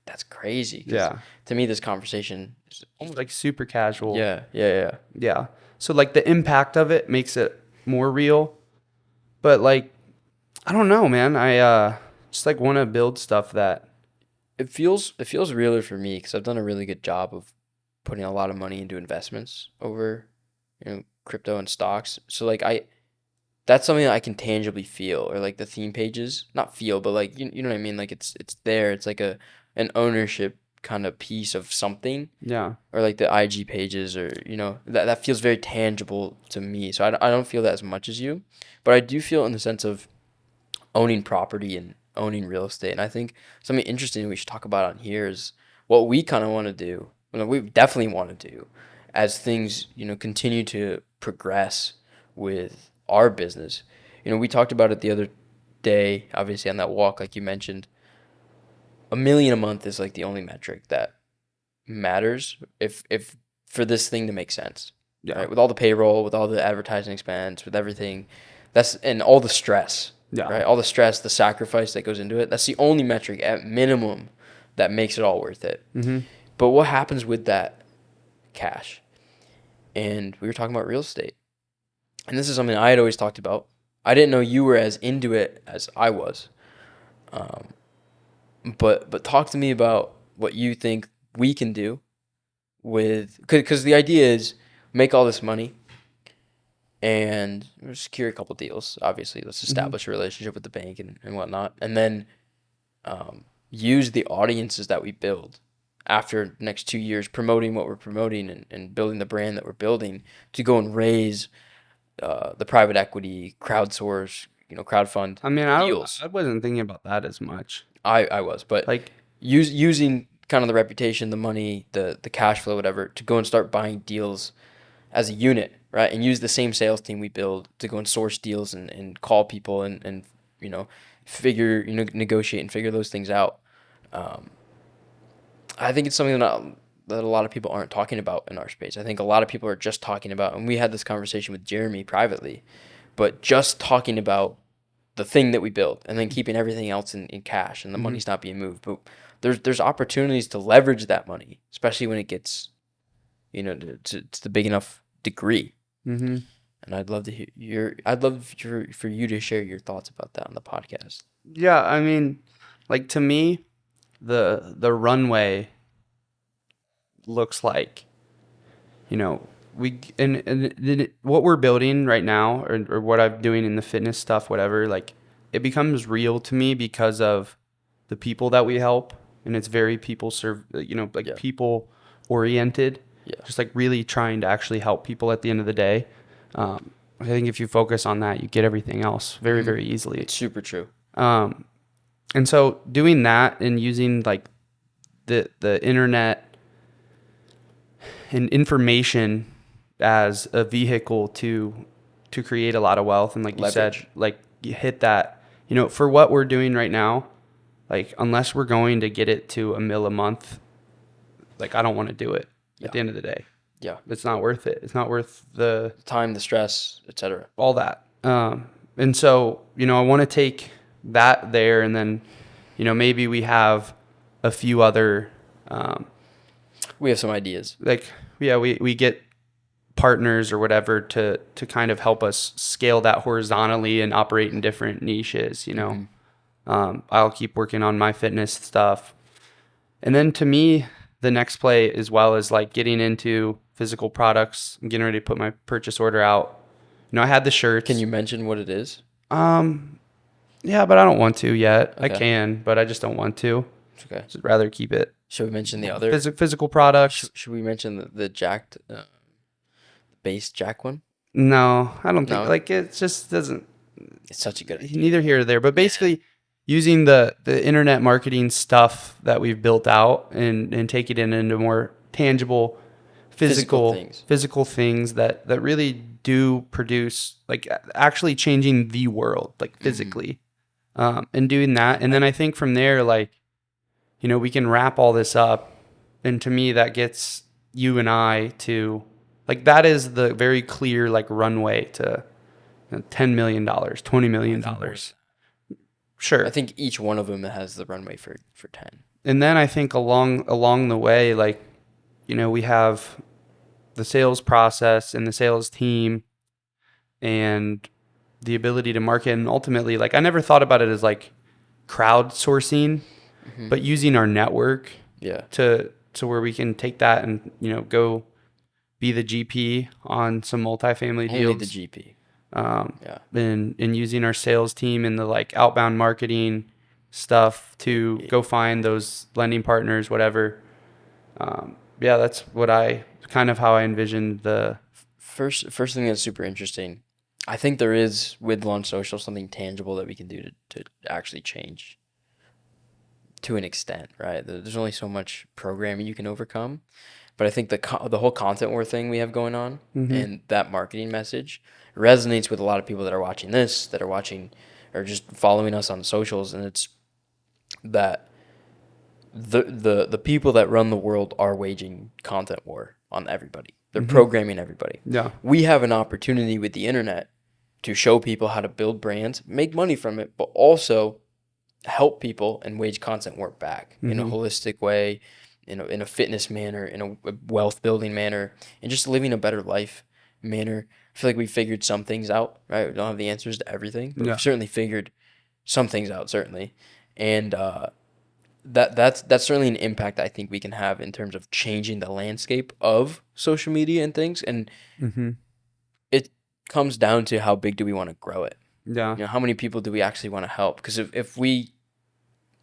that's crazy. 'Cause Yeah. to me, this conversation is Almost like super casual. yeah. Yeah. So like the impact of it makes it more real. But like, I don't know, man. I just like want to build stuff that It feels realer for me because I've done a really good job of putting a lot of money into investments over, crypto and stocks. So like that's something that I can tangibly feel, or like the theme pages, not feel, but like you know what I mean. Like it's there. It's like an ownership kind of piece of something, yeah. or like the IG pages, or that feels very tangible to me. So I don't feel that as much as you, but I do feel in the sense of owning property and owning real estate. And I think something interesting we should talk about on here is what we kind of want to do. Well, we definitely want to do as things, continue to progress with our business. We talked about it the other day, obviously on that walk, like you mentioned. $1 million a month is like the only metric that matters if for this thing to make sense. Yeah. Right? With all the payroll, with all the advertising expense, with everything, and all the stress. Yeah. Right? All the stress, the sacrifice that goes into it. That's the only metric at minimum that makes it all worth it. Mm-hmm. But what happens with that cash? And we were talking about real estate. And this is something I had always talked about. I didn't know you were as into it as I was. But talk to me about what you think we can do with, because the idea is make all this money and secure a couple deals. Obviously, let's establish a relationship with the bank and whatnot, and then use the audiences that we build after the next 2 years promoting what we're promoting and building the brand that we're building to go and raise the private equity, crowdsource, crowdfund I mean, deals. I wasn't thinking about that as much. I was, but Like, using kind of the reputation, the money, the cash flow, whatever, to go and start buying deals as a unit, right? And use the same sales team we build to go and source deals and call people and negotiate and figure those things out. I think it's something that a lot of people aren't talking about in our space. I think a lot of people are just talking about, and we had this conversation with Jeremy privately, but just talking about the thing that we build and then keeping everything else in cash and the money's not being moved. But there's opportunities to leverage that money, especially when it gets, to the big enough degree. mm-hmm. And I'd love for you to share your thoughts about that on the podcast. Yeah, I mean, like, to me, the runway looks like, what we're building right now, or what I'm doing in the fitness stuff, whatever, like, it becomes real to me because of the people that we help, and it's very people people oriented. Yeah. Just like really trying to actually help people at the end of the day. I think if you focus on that, you get everything else very, very easily. It's super true. And so doing that and using like the internet and information as a vehicle to create a lot of wealth, and like Leverage. you said, like you hit that, for what we're doing right now, like unless we're going to get it to $1 million a month, like I don't want to do it at the end of the day. Yeah. It's not worth it. It's not worth the time, the stress, etc. All that. And so, I want to take that there, and then, maybe we have a few other, we have some ideas. Like, yeah, we get partners or whatever to kind of help us scale that horizontally and operate in different niches, I'll keep working on my fitness stuff. And then to me, the next play as well is like getting into physical products. I'm getting ready to put my purchase order out. I had the shirts. Can you mention what it is? Yeah, but I don't want to yet. Okay. I can, but I just don't want to. Okay. I'd rather keep it. Should we mention the other physical products? Should we mention the jacked base jack one? No, I don't think. Like, it just doesn't. It's such a good idea. Neither here or there, but basically using the internet marketing stuff that we've built out and take it into more tangible, physical things that really do produce, like actually changing the world, like physically, and doing that. And then I think from there, like, we can wrap all this up. And to me, that gets you and I to, like, that is the very clear, like, runway to $10 million, $20 million. Sure. I think each one of them has the runway for 10. And then I think along the way, like, we have the sales process and the sales team and the ability to market. And ultimately, like, I never thought about it as like crowdsourcing, but using our network to where we can take that and, go be the GP on some multifamily deals. Only the GP. And using our sales team and the like outbound marketing stuff to go find those lending partners, whatever. That's what how I envisioned the first thing that's super interesting. I think there is with Launch Social something tangible that we can do to actually change to an extent, right? There's only so much programming you can overcome, but I think the whole content war thing we have going on and that marketing message resonates with a lot of people that are watching this, that are watching or just following us on socials, and it's that the people that run the world are waging content war on everybody. They're programming everybody. Yeah. We have an opportunity with the internet to show people how to build brands, make money from it, but also help people and wage content war back in a holistic way, in a fitness manner, in a wealth building manner, and just living a better life manner. I feel like we figured some things out, right? We don't have the answers to everything, but we've certainly figured some things out, certainly. And that's certainly an impact I think we can have in terms of changing the landscape of social media and things. And it comes down to how big do we want to grow it? Yeah. How many people do we actually want to help? Because if we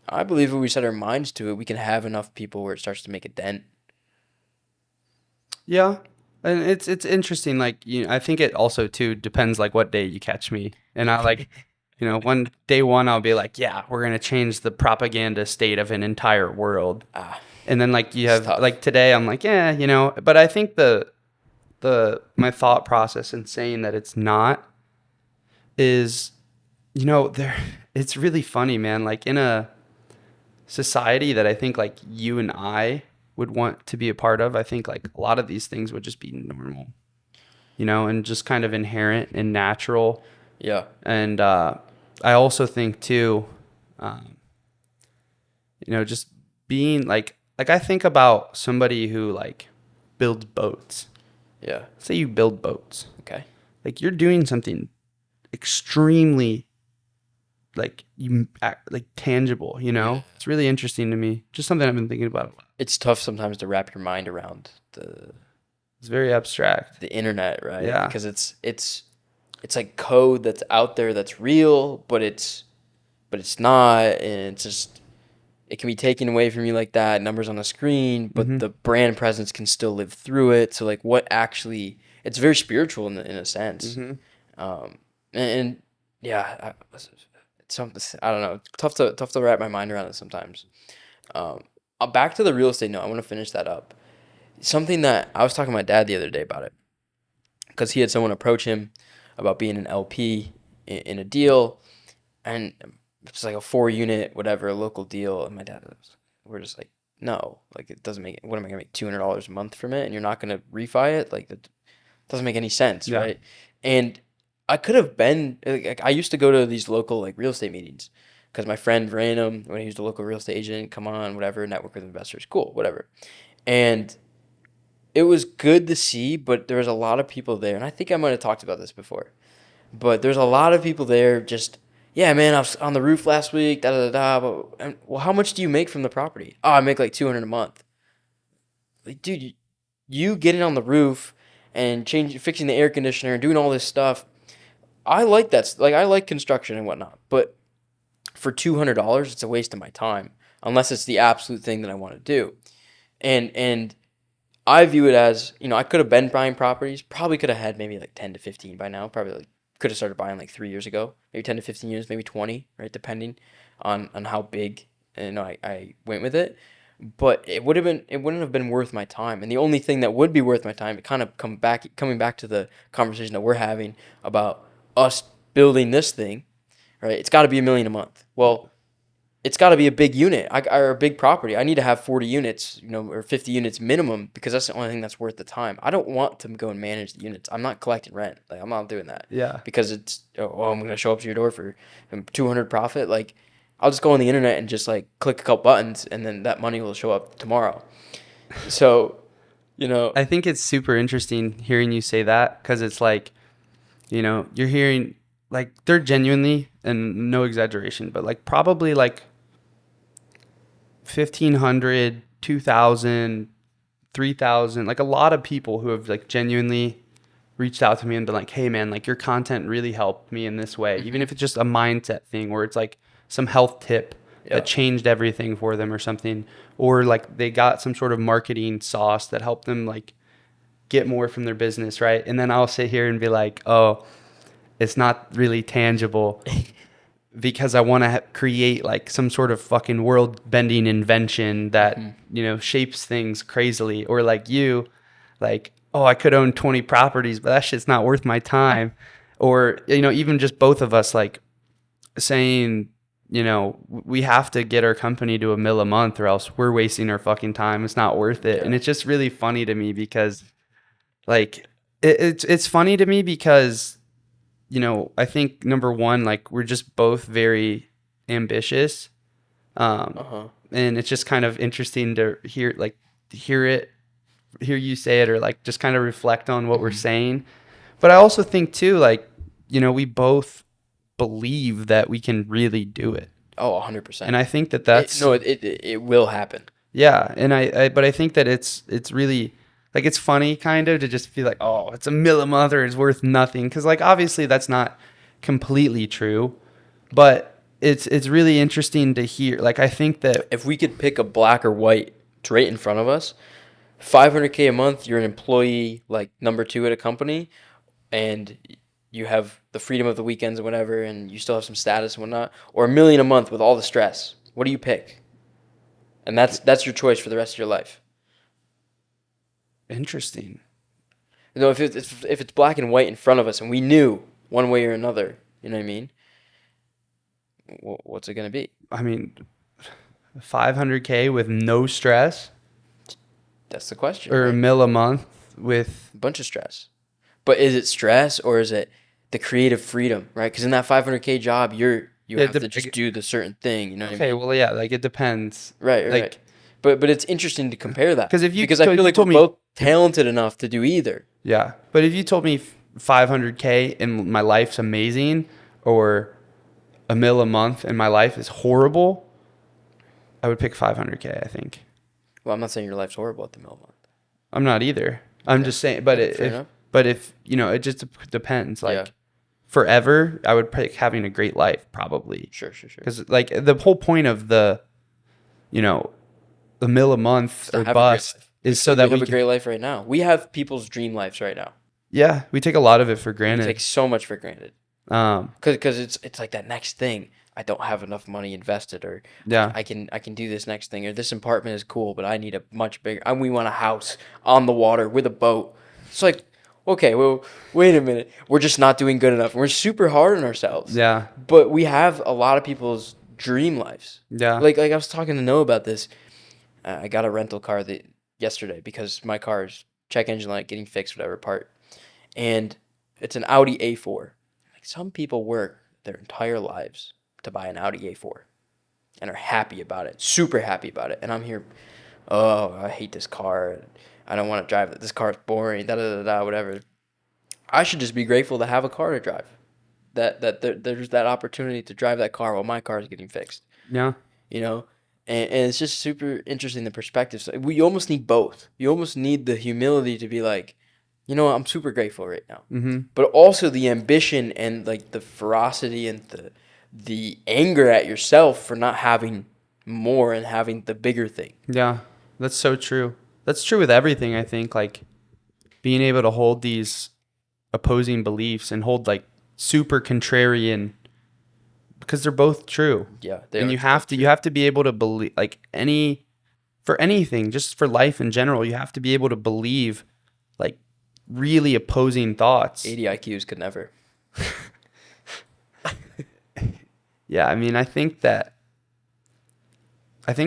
I believe if we set our minds to it, we can have enough people where it starts to make a dent. Yeah. And it's interesting. Like, I think it also too depends like what day you catch me. And I like, one day one, I'll be like, yeah, we're going to change the propaganda state of an entire world. And then like you have like today, I'm like, yeah, but I think my thought process in saying that it's not is, it's really funny, man. Like in a society that I think like you and I would want to be a part of, I think like a lot of these things would just be normal, and just kind of inherent and natural. Yeah. And I also think too, just being like I think about somebody who like builds boats. Yeah. Say you build boats. Okay. Like you're doing something extremely like tangible, It's really interesting to me. Just something I've been thinking about a lot. It's tough sometimes to wrap your mind around It's very abstract. The internet, right? Yeah. Because it's like code that's out there that's real, but it's not, and it's just it can be taken away from you like that, numbers on a screen, but the brand presence can still live through it. So like what actually, it's very spiritual in a sense. And yeah, it's something, I don't know, tough to wrap my mind around it sometimes. Back to the real estate note, I want to finish that up. Something that I was talking to my dad the other day about it, because he had someone approach him about being an LP in a deal, and it's like a 4-unit, whatever, local deal. And my dad we're just like, no, like it doesn't make, what am I gonna make $200 a month from it? And you're not gonna refi it? Like that doesn't make any sense, Yeah. right? And I could have been, like, I used to go to these local like real estate meetings because my friend ran them when he was a local real estate agent. Come on, whatever, network with investors, cool, whatever. And it was good to see, but there was a lot of people there, and I think I might have talked about this before, but there's a lot of people there just, yeah, man, I was on the roof last week, da-da-da-da, but, well, how much do you make from the property? Oh, I make like $200 a month. Like, dude, you getting on the roof and fixing the air conditioner and doing all this stuff, I like that. Like, I like construction and whatnot, but for $200, it's a waste of my time, unless it's the absolute thing that I want to do. And I view it as, I could have been buying properties, probably could have had maybe like 10 to 15 by now, probably like could have started buying like 3 years ago, maybe 10 to 15 years, maybe 20, right? Depending on how big, I went with it. But it wouldn't have been worth my time. And the only thing that would be worth my time, it kind of coming back to the conversation that we're having about us building this thing, right? It's got to be $1 million a month. Well, it's got to be a big unit or a big property. I need to have 40 units, or 50 units minimum, because that's the only thing that's worth the time. I don't want to go and manage the units. I'm not collecting rent. Like, I'm not doing that. Yeah. Because it's, I'm going to show up to your door for $200 profit. Like, I'll just go on the internet and just like click a couple buttons, and then that money will show up tomorrow. So, I think it's super interesting hearing you say that, because it's like, you're hearing like they're genuinely, and no exaggeration, but like probably like 1,500, 2,000, 3,000, like a lot of people who have like genuinely reached out to me and been like, hey man, like your content really helped me in this way. Even if it's just a mindset thing where it's like some health tip that changed everything for them or something, or like they got some sort of marketing sauce that helped them like get more from their business, right? And then I'll sit here and be like, oh, it's not really tangible because I want to create like some sort of fucking world bending invention that, shapes things crazily. Or like like, oh, I could own 20 properties, but that shit's not worth my time. Or, even just both of us like saying, we have to get our company to $1 million a month or else we're wasting our fucking time. It's not worth it. Yeah. And it's just really funny to me because like, it's funny to me because, I think number one, like we're just both very ambitious. And it's just kind of interesting to hear you say it, or like just kind of reflect on what we're saying. But I also think too, like, we both believe that we can really do it. Oh, 100%. And I think that's it will happen. Yeah. And but I think that it's really like, it's funny kind of to just feel like, oh, it's $1 million a month or it's worth nothing. Cause like, obviously that's not completely true, but it's really interesting to hear. Like, I think that If we could pick a black or white right in front of us, $500K a month, you're an employee, like number 2 at a company, and you have the freedom of the weekends and whatever, and you still have some status and whatnot, or $1 million a month with all the stress. What do you pick? And that's your choice for the rest of your life. interesting. You know, if it's black and white in front of us, and we knew one way or another, you know what I mean? What's it gonna be? I mean, 500K with no stress, That's the question. or right? a mil a month with A bunch of stress. But is it stress or is it the creative freedom, right? Because in that 500K job, you have to just do the certain thing, you know what I okay. mean? Well, yeah, like it depends. Right, like, right. But it's interesting to compare that. Because because I feel like we're both talented enough to do either. Yeah, but if you told me 500K and my life's amazing, or a mil a month and my life is horrible, I would pick 500K. I think. Well, I'm not saying your life's horrible at the middle month. I'm not either. I'm just saying, but if you know, it just depends. Like, forever, I would pick having a great life, probably. Sure. Because like the whole point of the mil a month or bust is so that we have a great life right now. We have people's dream lives right now. Yeah, we take a lot of it for We granted. take so much for granted. Because it's like that next thing. I don't have enough money invested, or Yeah. I can do this next thing, or this apartment is cool, but I need a much bigger. We want a house on the water with a boat. It's like, okay, well, wait a minute. We're just not doing good enough. We're super hard on ourselves. Yeah. But we have a lot of people's dream lives. Yeah. Like I was talking to Noah about this. I got a rental car yesterday because my car's check engine light getting fixed, whatever part, and it's an Audi A4. Like, some people work their entire lives to buy an Audi A4 and are happy about it, super happy about it. And I'm here, oh, I hate this car. I don't want to drive it. This car is boring, whatever. I should just be grateful to have a car to drive. There's that opportunity to drive that car while my car is getting fixed. Yeah. You know? And it's just super interesting, the perspective. So you almost need both. You almost need the humility to be like, you know what, I'm super grateful right now. Mm-hmm. But also the ambition and like the ferocity and the anger at yourself for not having more and having the bigger thing. Yeah, that's so true. That's true with everything, I think. Like, being able to hold these opposing beliefs and hold like super contrarian, because they're both true. Yeah, and you have to be able to believe, like, for anything, just for life in general, you have to be able to believe like really opposing thoughts. 80 IQs could never. Yeah, I mean, I think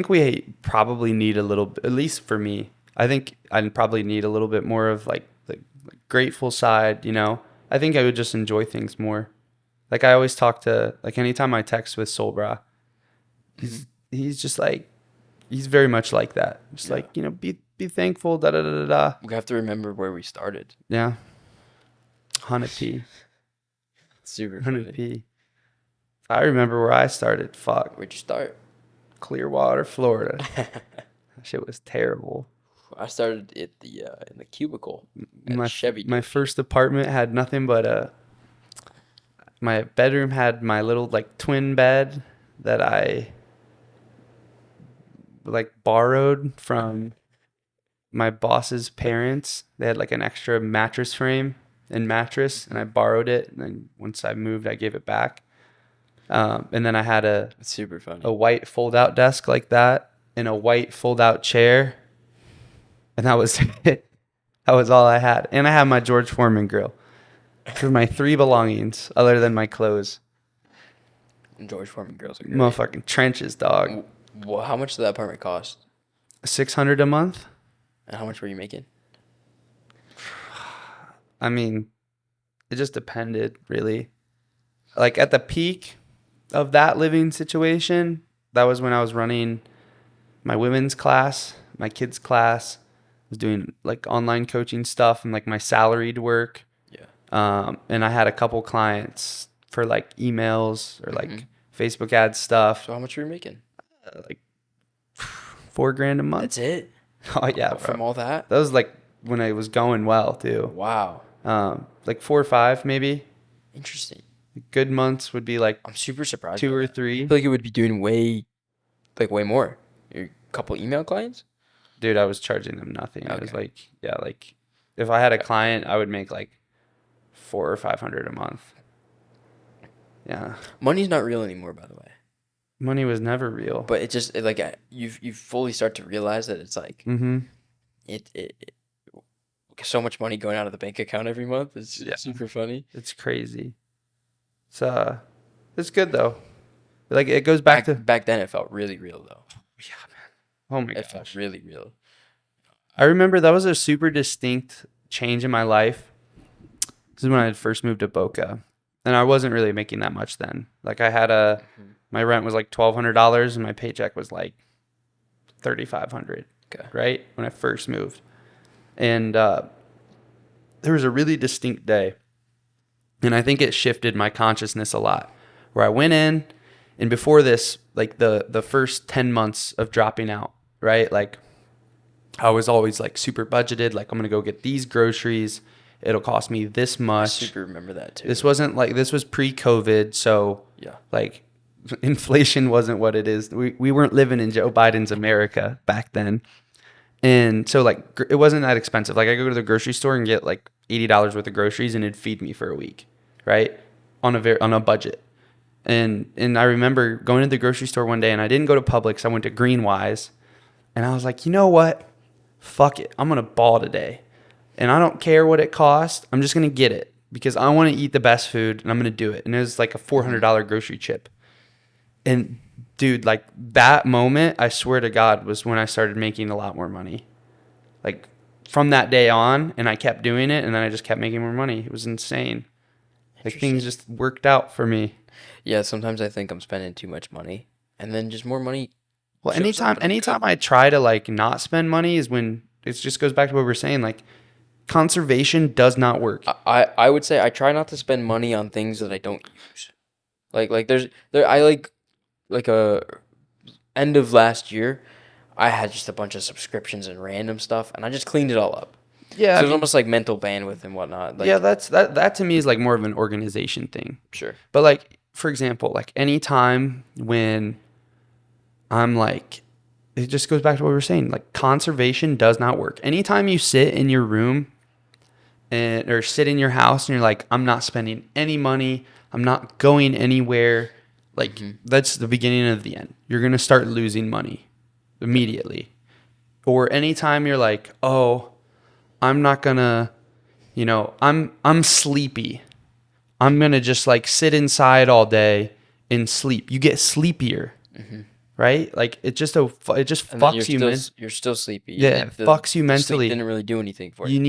we probably need a little, at least for me, I think I'd probably need a little bit more of like the grateful side, you know? I think I would just enjoy things more. Like, I always talk to, like, anytime I text with Solbra, he's just like, he's very much like that. Just like, you know, be thankful, da-da-da-da-da. We have to remember where we started. Yeah. 100p. Super funny. 100p. I remember where I started. Fuck. Where'd you start? Clearwater, Florida. That shit was terrible. I started at in the cubicle. My first apartment had nothing but my bedroom had my little like twin bed that I like borrowed from my boss's parents. They had like an extra mattress frame and mattress, and I borrowed it. And then once I moved, I gave it back. And then I had That's super funny. a white fold-out desk like that, and a white fold-out chair, and that was it. That was all I had. And I had my George Foreman grill for my 3 belongings, other than my clothes. And George Foreman grills are great. Motherfucking trenches, dog. Well, how much did that apartment cost? $600 a month. And how much were you making? I mean, it just depended, really. Like, at the peak of that living situation, that was when I was running my women's class, my kids' class. I was doing like online coaching stuff and like my salaried work. Yeah. And I had a couple clients for like emails or like Facebook ad stuff. So how much were you making? Like $4,000 a month. That's it? Oh yeah, bro. From all that? That was like when I was going well too. Wow. Like 4 or 5 maybe. Interesting. Good months would be like I'm super surprised. 2 or I 3. feel like you would be doing way more. You're a couple email clients? Dude, I was charging them nothing. It was Okay. like, yeah, like if I had a client, I would make like 400 or 500 a month. Yeah. Money's not real anymore, by the way. Money was never real. But it just like you fully start to realize that it's like Mm-hmm. it so much money going out of the bank account every month. It's Yeah. super funny. It's crazy. It's good though. Like it goes back to Back then it felt really real though. yeah, man. Oh my It felt gosh. really real. I remember that was a super distinct change in my life. This is when I had first moved to Boca. And I wasn't really making that much then. Like I had my rent was like $1,200 and my paycheck was like $3,500. Okay. Right? When I first moved. And there was a really distinct day. And I think it shifted my consciousness a lot. Where I went in, and before this, like the first 10 months of dropping out, right? Like I was always like super budgeted. Like I'm going to go get these groceries. It'll cost me this I much. super remember that too. This was pre-COVID. So Yeah. like inflation wasn't what it is. We weren't living in Joe Biden's America back then. And so like it wasn't that expensive. Like I go to the grocery store and get like $80 worth of groceries and it'd feed me for a week, right? On a budget. And I remember going to the grocery store one day and I didn't go to Publix. I went to Greenwise and I was like, you know what? Fuck it. I'm going to ball today. And I don't care what it costs. I'm just going to get it because I want to eat the best food and I'm going to do it. And it was like a $400 grocery chip. And dude, like that moment, I swear to God, was when I started making a lot more money. Like from that day on, and I kept doing it, and then I just kept making more money. It was insane. Like things just worked out for me. Yeah, sometimes I think I'm spending too much money, and then just more money. Well, shows up, and I'm anytime good. I try to like not spend money is when it just goes back to what we're saying. Like conservation does not work. I would say I try not to spend money on things that I don't use. Like I like a end of last year, I had just a bunch of subscriptions and random stuff, and I just cleaned it all up. Yeah, So I it's mean, almost like mental bandwidth and whatnot. Like, yeah, that to me is like more of an organization thing. sure. But like for example, like anytime when I'm like, it just goes back to what we were saying. Like conservation does not work. Anytime you sit in your room or sit in your house and you're like, I'm not spending any money, I'm not going anywhere. Like that's the beginning of the end. You're gonna start losing money immediately. Or anytime you're like, oh, I'm not gonna, I'm sleepy. I'm gonna just like sit inside all day and sleep. You get sleepier, right? Like it just And then fucks you, man. you're still sleepy. Yeah, it fucks you the mentally. Sleep didn't really do anything for you. You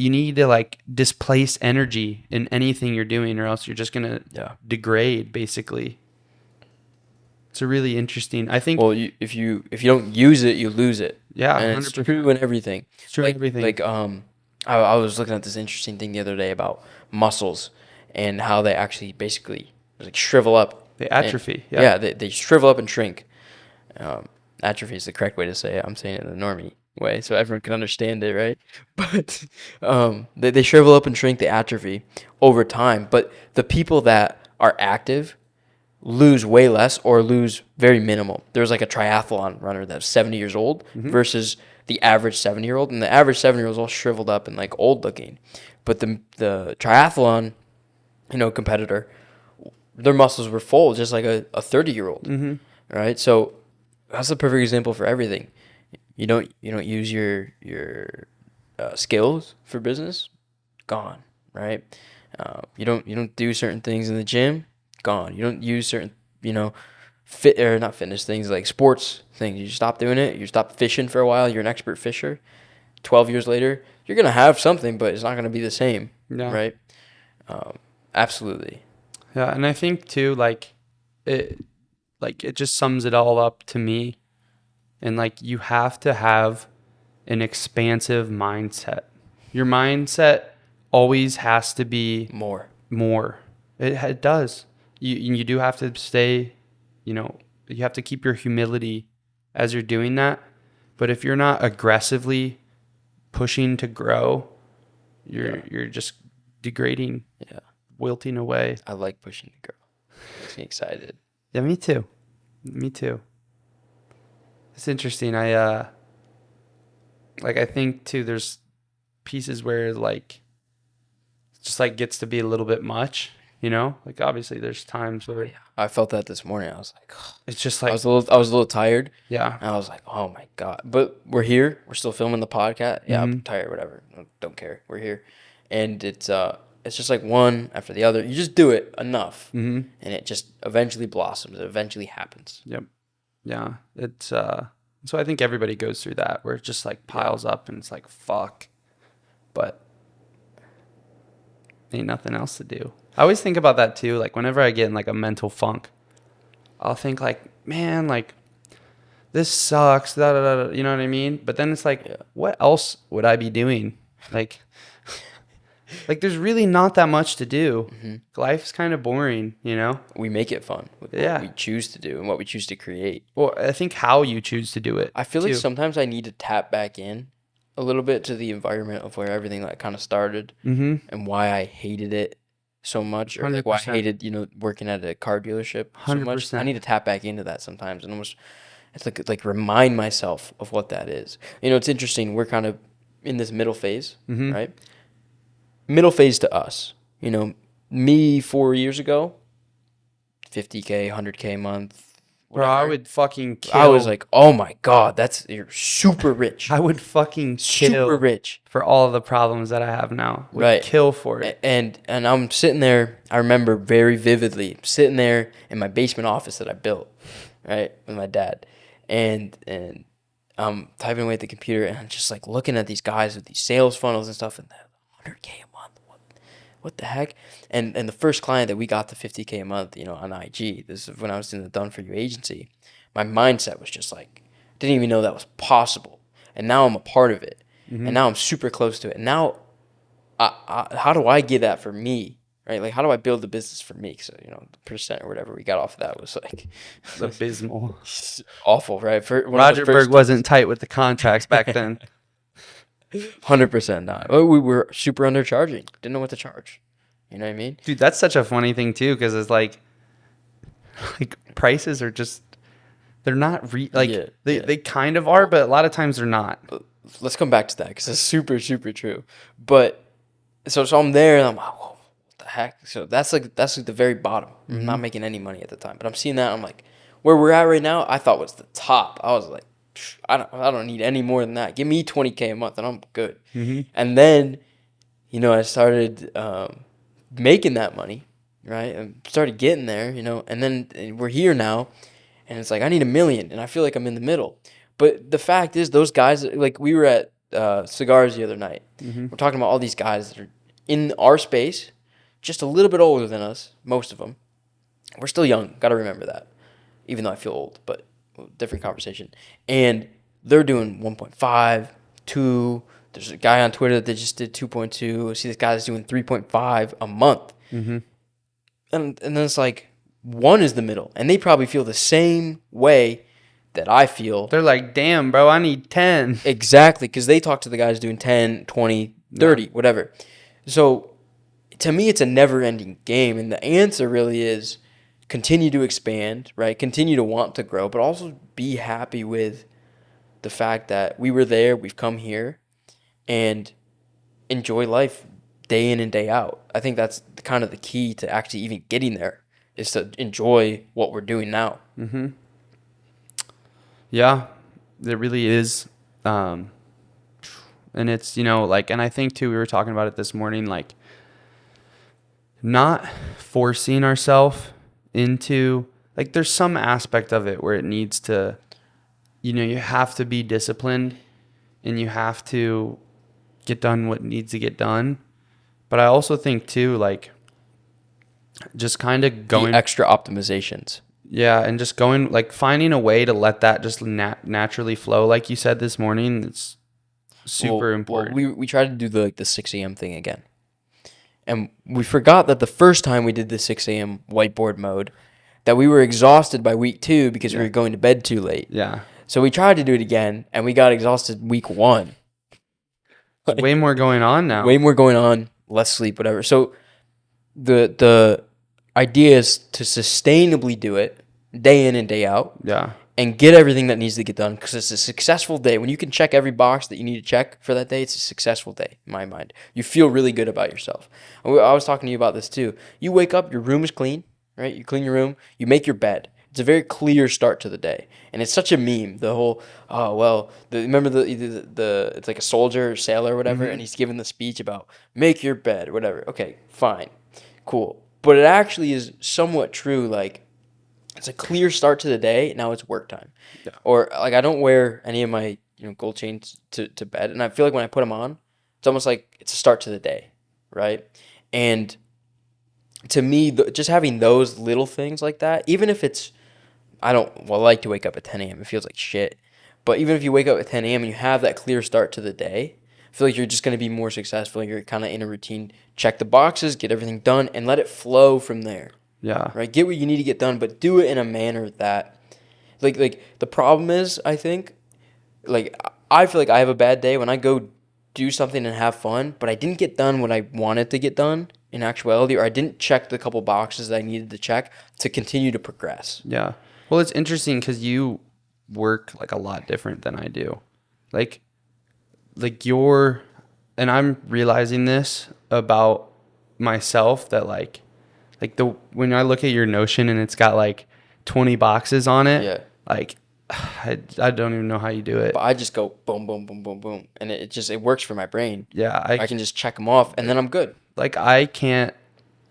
need to like displace energy in anything you're doing, or else you're just gonna degrade. Basically, it's a really interesting. I think. Well, if you don't use it, you lose it. Yeah, and it's 100%. true in everything. It's true in Like everything. like I was looking at this interesting thing the other day about muscles and how they actually basically like shrivel up. They and- atrophy. Yeah, they shrivel up and shrink. Atrophy is the correct way to say it. I'm saying it in a normie way so everyone can understand it, right? But they shrivel up and shrink, they atrophy over time. But the people that are active lose way less or lose very minimal. There's like a triathlon runner that's 70 years old versus the average 70-year-old, and the average 70-year-old is all shriveled up and like old looking. But the triathlon, competitor, their muscles were full just like a 30-year-old. Right? So that's a perfect example for everything. You don't use your skills for business, gone, right? You don't do certain things in the gym, gone. You don't use certain not fitness things like sports things. You stop doing it. You stop fishing for a while. You're an expert fisher. 12 years later, you're gonna have something, but it's not gonna be the same, right? Absolutely. Yeah, and I think too, like it just sums it all up to me. And like you have to have an expansive mindset. Your mindset always has to be More. It does. You do have to stay, you have to keep your humility as you're doing that. But if you're not aggressively pushing to grow, you're just degrading. Yeah. wilting away. I like pushing the girl. Makes me excited. Yeah, me too. It's interesting. I think too, there's pieces where like it just like gets to be a little bit much, you know? Like obviously there's times where I felt that this morning. I was like, it's just like I was a little tired. yeah. And I was like, oh my God. But we're here. We're still filming the podcast. Yeah, I'm tired, whatever. Don't care. We're here. And it's just like one after the other. You just do it enough. And it just eventually blossoms. It eventually happens. Yep. Yeah. It's so I think everybody goes through that where it just like piles up and it's like fuck. But ain't nothing else to do. I always think about that too. Like whenever I get in like a mental funk, I'll think like, man, like this sucks. Da, da, da, da, you know what I mean? But then it's like, what else would I be doing? Like there's really not that much to do. Life's kind of boring, you know? We make it fun with what we choose to do and what we choose to create. Well, I think how you choose to do it. I feel like sometimes I need to tap back in a little bit to the environment of where everything like kind of started and why I hated it so much, or like why I hated, you know, working at a car dealership so much. I need to tap back into that sometimes and almost it's like remind myself of what that is. You know, it's interesting. We're kind of in this middle phase, right? Middle phase to us, you know, me 4 years ago, 50K, 100K a month. Bro, I would fucking kill. I was like, oh my God, you're super rich. I would fucking kill super rich for all the problems that I have now. Would kill for it. And I'm sitting there, I remember very vividly, sitting there in my basement office that I built, right, with my dad. And I'm typing away at the computer and I'm just like looking at these guys with these sales funnels and stuff and 100K a month. What the heck? And the first client that we got to 50K a month, you know, on IG, this is when I was in the Done For You agency, my mindset was just like, didn't even know that was possible. And now I'm a part of it. And now I'm super close to it. And now, how do I get that for me? Right? Like, how do I build the business for me? So, you know, the percent or whatever we got off of that was like abysmal. Awful, right? Roger Berg wasn't tight with the contracts back then. 100% not. We were super undercharging. Didn't know what to charge. You know what I mean? Dude, that's such a funny thing too, because it's like prices are just, they're not they kind of are, but a lot of times they're not. Let's come back to that because it's super, super true. But so I'm there and I'm like, whoa, what the heck? So that's like the very bottom. I'm not making any money at the time, but I'm seeing that. I'm like, where we're at right now, I thought was the top. I was like, I don't need any more than that. Give me 20K a month and I'm good. And then, you know, I started making that money, right? And started getting there, you know, and then we're here now and it's like, I need $1 million and I feel like I'm in the middle. But the fact is those guys, like we were at Cigars the other night. We're talking about all these guys that are in our space, just a little bit older than us, most of them. We're still young. Got to remember that, even though I feel old, but different conversation. And they're doing 1.5, 2. There's a guy on Twitter that just did 2.2. I see this guy that's doing 3.5 a month. And then it's like, one is the middle. And they probably feel the same way that I feel. They're like, damn, bro, I need 10. Exactly, because they talk to the guys doing 10, 20, 30, whatever. So to me, it's a never-ending game. And the answer really is continue to expand, right? Continue to want to grow, but also be happy with the fact that we were there, we've come here, and enjoy life day in and day out. I think that's kind of the key to actually even getting there, is to enjoy what we're doing now. Yeah, it really is. And it's, you know, like, and I think too, we were talking about it this morning, like not forcing ourselves into, like, there's some aspect of it where it needs to, you know, you have to be disciplined and you have to get done what needs to get done. But I also think too, like, just kind of going the extra optimizations. Yeah, and just going, like, finding a way to let that just naturally flow, like you said this morning. It's super important. Well, we tried to do the 6 a.m. thing again. And we forgot that the first time we did the 6 a.m. whiteboard mode, that we were exhausted by week 2 because we were going to bed too late. Yeah. So we tried to do it again, and we got exhausted week 1. Way more going on now. Way more going on, less sleep, whatever. So the idea is to sustainably do it day in and day out. Yeah. And get everything that needs to get done, because it's a successful day. When you can check every box that you need to check for that day, it's a successful day in my mind. You feel really good about yourself. I was talking to you about this too. You wake up, your room is clean, right? You clean your room, you make your bed. It's a very clear start to the day. And it's such a meme. The whole, remember the it's like a soldier or sailor or whatever, and he's giving the speech about make your bed or whatever. Okay, fine, cool. But it actually is somewhat true, like, it's a clear start to the day. Now it's work time. Yeah. Or like I don't wear any of my gold chains to bed, and I feel like when I put them on, it's almost like it's a start to the day, right? And to me, just having those little things like that, even if it's I like to wake up at 10 a.m. It feels like shit, but even if you wake up at 10 a.m. and you have that clear start to the day, I feel like you're just going to be more successful. You're kind of in a routine. Check the boxes, get everything done, and let it flow from there. Yeah. Right. Get what you need to get done, but do it in a manner that, like the problem is, I think, like I feel like I have a bad day when I go do something and have fun, but I didn't get done what I wanted to get done in actuality, or I didn't check the couple boxes that I needed to check to continue to progress. Yeah. Well, it's interesting because you work like a lot different than I do. Like and I'm realizing this about myself, that like when I look at your Notion and it's got like 20 boxes on it, Yeah. like I don't even know how you do it. But I just go boom, boom, boom, boom, boom, and it works for my brain. Yeah. I can just check them off, and then I'm good. Like I can't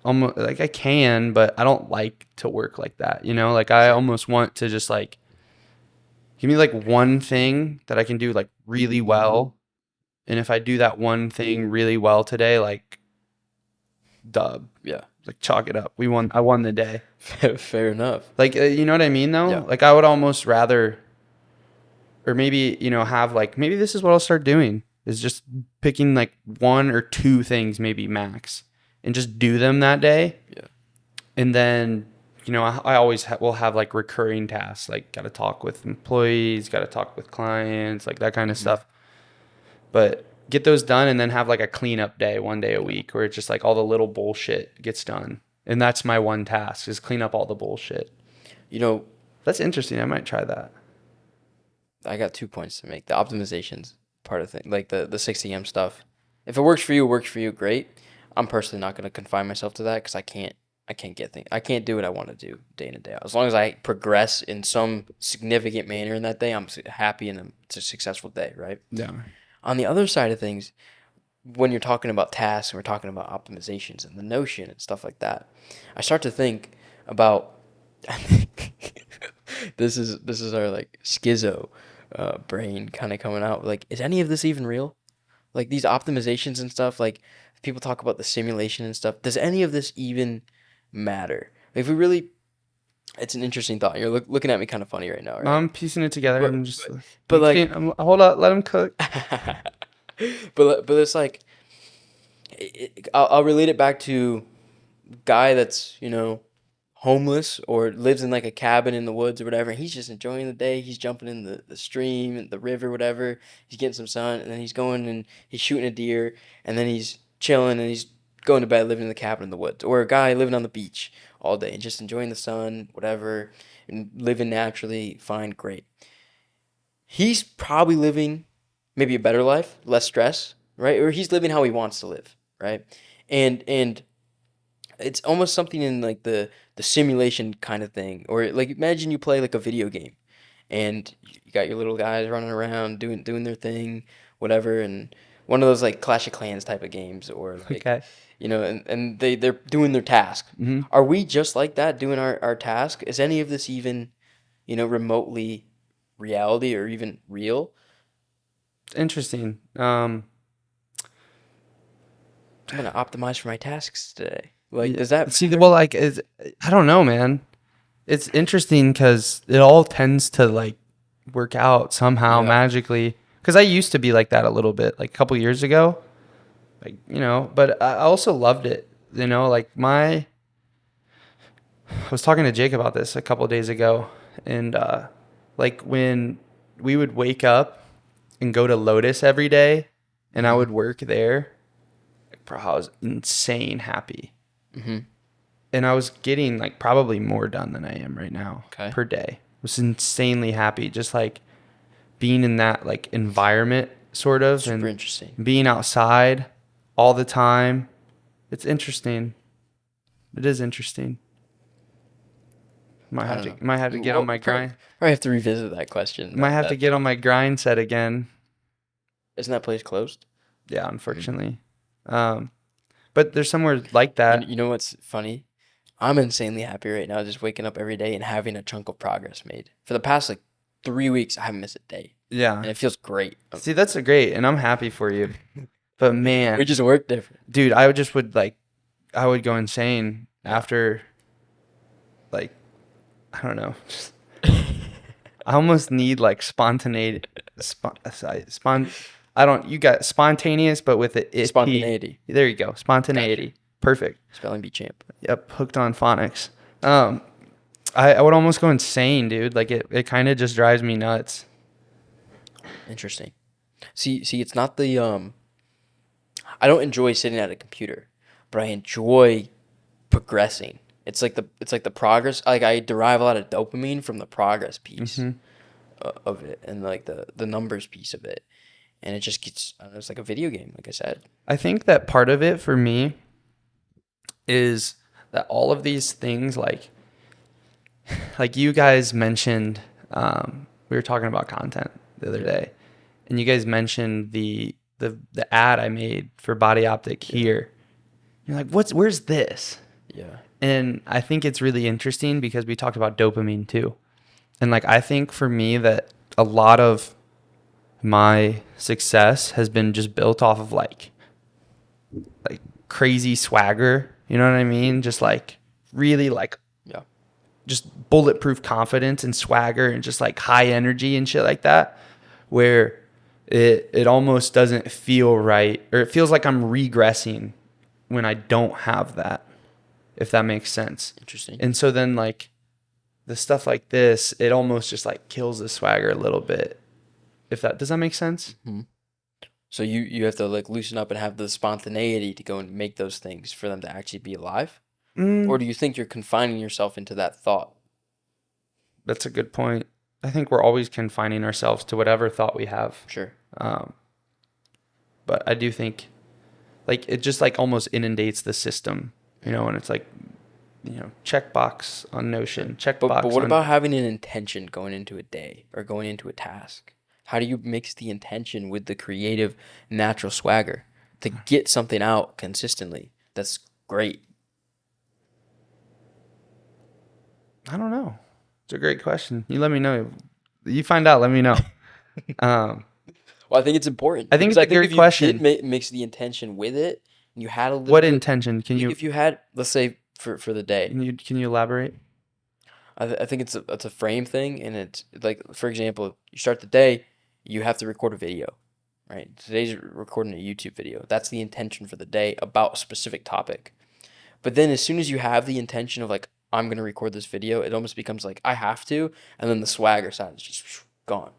almost, like I can, but I don't like to work like that. Like I almost want to just like give me like one thing that I can do like really well. And if I do that one thing really well today, like dub. Yeah. Like chalk it up. I won the day. Fair enough. Like, you know what I mean though? Yeah. Like I would almost rather, or maybe, have like, maybe this is what I'll start doing, is just picking like one or two things, maybe max, and just do them that day. Yeah. And then, I always will have like recurring tasks, like got to talk with employees, got to talk with clients, like that kind of stuff. But get those done, and then have like a cleanup day one day a week, where it's just like all the little bullshit gets done. And that's my one task, is clean up all the bullshit. That's interesting. I might try that. I got 2 points to make. The optimizations part of the thing, like the 6 a.m. stuff. If it works for you, great. I'm personally not going to confine myself to that, because I can't get things. I can't do what I want to do day in and day out. As long as I progress in some significant manner in that day, I'm happy, and it's a successful day, right? Yeah. On the other side of things, when you're talking about tasks and we're talking about optimizations and the Notion and stuff like that, I start to think about this is our like schizo brain kind of coming out. Like, is any of this even real? Like these optimizations and stuff, like people talk about the simulation and stuff. Does any of this even matter? If we really, it's an interesting thought. You're looking at me kind of funny right now, right? I'm piecing it together. Hold on, let him cook. but it's like, I'll relate it back to guy that's homeless or lives in like a cabin in the woods or whatever. He's just enjoying the day. He's jumping in the stream, the river, whatever. He's getting some sun, and then he's going and he's shooting a deer, and then he's chilling, and he's going to bed, living in the cabin in the woods. Or a guy living on the beach all day and just enjoying the sun, whatever, and living naturally. Fine, great. He's probably living maybe a better life, less stress, right? Or he's living how he wants to live, right? And it's almost something in like the simulation kind of thing. Or like imagine you play like a video game, and you got your little guys running around doing their thing, whatever, and one of those like Clash of Clans type of games, or like and they're doing their task. Mm-hmm. Are we just like that, doing our task? Is any of this even remotely reality or even real? Interesting. I'm gonna optimize for my tasks today. Like, does that see? Well, like, I don't know, man. It's interesting because it all tends to like work out somehow magically. Because I used to be like that a little bit, like a couple years ago, like But I also loved it, Like I was talking to Jake about this a couple of days ago, and like when we would wake up and go to Lotus every day, and I would work there. Bro, I was insane happy. Mm-hmm. And I was getting like probably more done than I am right now per day. I was insanely happy, just like being in that like environment sort of, Super and interesting. being outside all the time. It's interesting. It is interesting. Might I have don't to know. might have to get on my grind. Probably have to revisit that question. Might have to get on my grind set again. Isn't that place closed? Yeah, unfortunately. But there's somewhere like that. You know what's funny? I'm insanely happy right now just waking up every day and having a chunk of progress made. For the past like 3 weeks, I haven't missed a day. Yeah. And it feels great. See, that's great, and I'm happy for you. But man, We just work different. dude, I would go insane after, like, I don't know. I almost need like spontaneity. You got spontaneous, but with it. Spontaneity. There you go. Spontaneity. Gotcha. Perfect. Spelling bee champ. Yep. Hooked on phonics. I would almost go insane, dude. Like it kind of just drives me nuts. Interesting. See, it's not the I don't enjoy sitting at a computer, but I enjoy progressing. It's like the progress. Like I derive a lot of dopamine from the progress piece of it, and like the numbers piece of it, and it just gets. I don't know, it's like a video game, like I said. I think that part of it for me is that all of these things, like you guys mentioned, we were talking about content the other day, and you guys mentioned the ad I made for Body Optic here. You're like, where's this? Yeah. And I think it's really interesting because we talked about dopamine too. And like, I think for me that a lot of my success has been just built off of like crazy swagger. You know what I mean? Just like really like, just bulletproof confidence and swagger and just like high energy and shit like that, where it almost doesn't feel right, or it feels like I'm regressing when I don't have that, if that makes sense. Interesting. And so then like the stuff like this, it almost just like kills the swagger a little bit. Does that make sense? Mm-hmm. So you have to like loosen up and have the spontaneity to go and make those things for them to actually be alive? Or do you think you're confining yourself into that thought? That's a good point. I think we're always confining ourselves to whatever thought we have. Sure. But I do think like it just like almost inundates the system, you know, and it's like, you know, checkbox on Notion, checkbox. But what about having an intention going into a day or going into a task? How do you mix the intention with the creative, natural swagger to get something out consistently? That's great. I don't know. It's a great question. You let me know. You find out. Let me know. Well, I think it's important. I think it's a great question. If you did mix the intention with it, and you had a little. What intention? Can you? If you had, let's say for the day. Can you elaborate? I think it's a frame thing, and it's like, for example, you start the day, you have to record a video, right? Today's recording a YouTube video. That's the intention for the day about a specific topic. But then as soon as you have the intention of like, I'm going to record this video, it almost becomes like, I have to, and then the swagger side is just gone.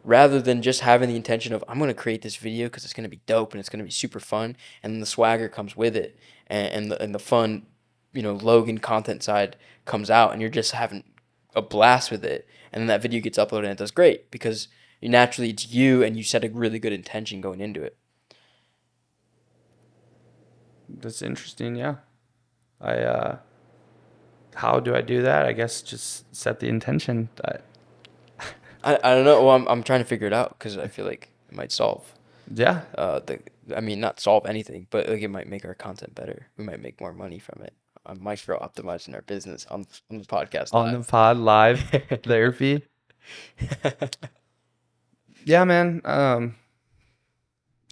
Rather than just having the intention of, I'm going to create this video because it's going to be dope and it's going to be super fun, and then the swagger comes with it, and the fun, you know, Logan content side comes out, and you're just having a blast with it, and then that video gets uploaded and it does great because it's you, and you set a really good intention going into it. That's interesting. Yeah. How do I do that? I guess just set the intention. I don't know. Well, I'm trying to figure it out because I feel like it might solve. Yeah. Not solve anything, but like it might make our content better. We might make more money from it. I might grow optimizing our business on the podcast. On the pod live therapy. Yeah, man. I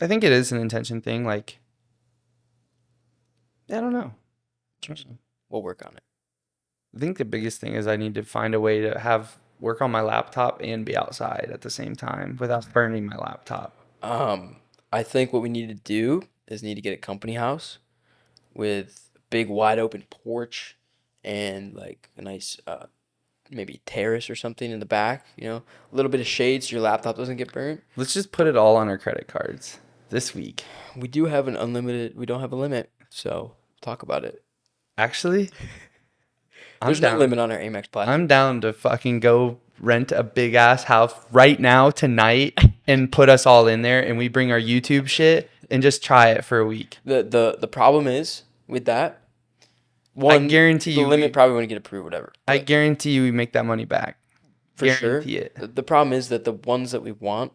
think it is an intention thing. Like, I don't know. We'll work on it. I think the biggest thing is I need to find a way to work on my laptop and be outside at the same time without burning my laptop. I think what we need to do is need to get a company house with a big wide open porch and like a nice maybe terrace or something in the back, you know, a little bit of shade so your laptop doesn't get burnt. Let's just put it all on our credit cards this week. We don't have a limit, so talk about it. Actually, There's no limit on our Amex Platinum. I'm down to fucking go rent a big ass house right now tonight and put us all in there, and we bring our YouTube shit and just try it for a week. The problem is with that. I guarantee the you limit probably wouldn't get approved, whatever. I guarantee you we make that money back. For sure. It. The problem is that the ones that we want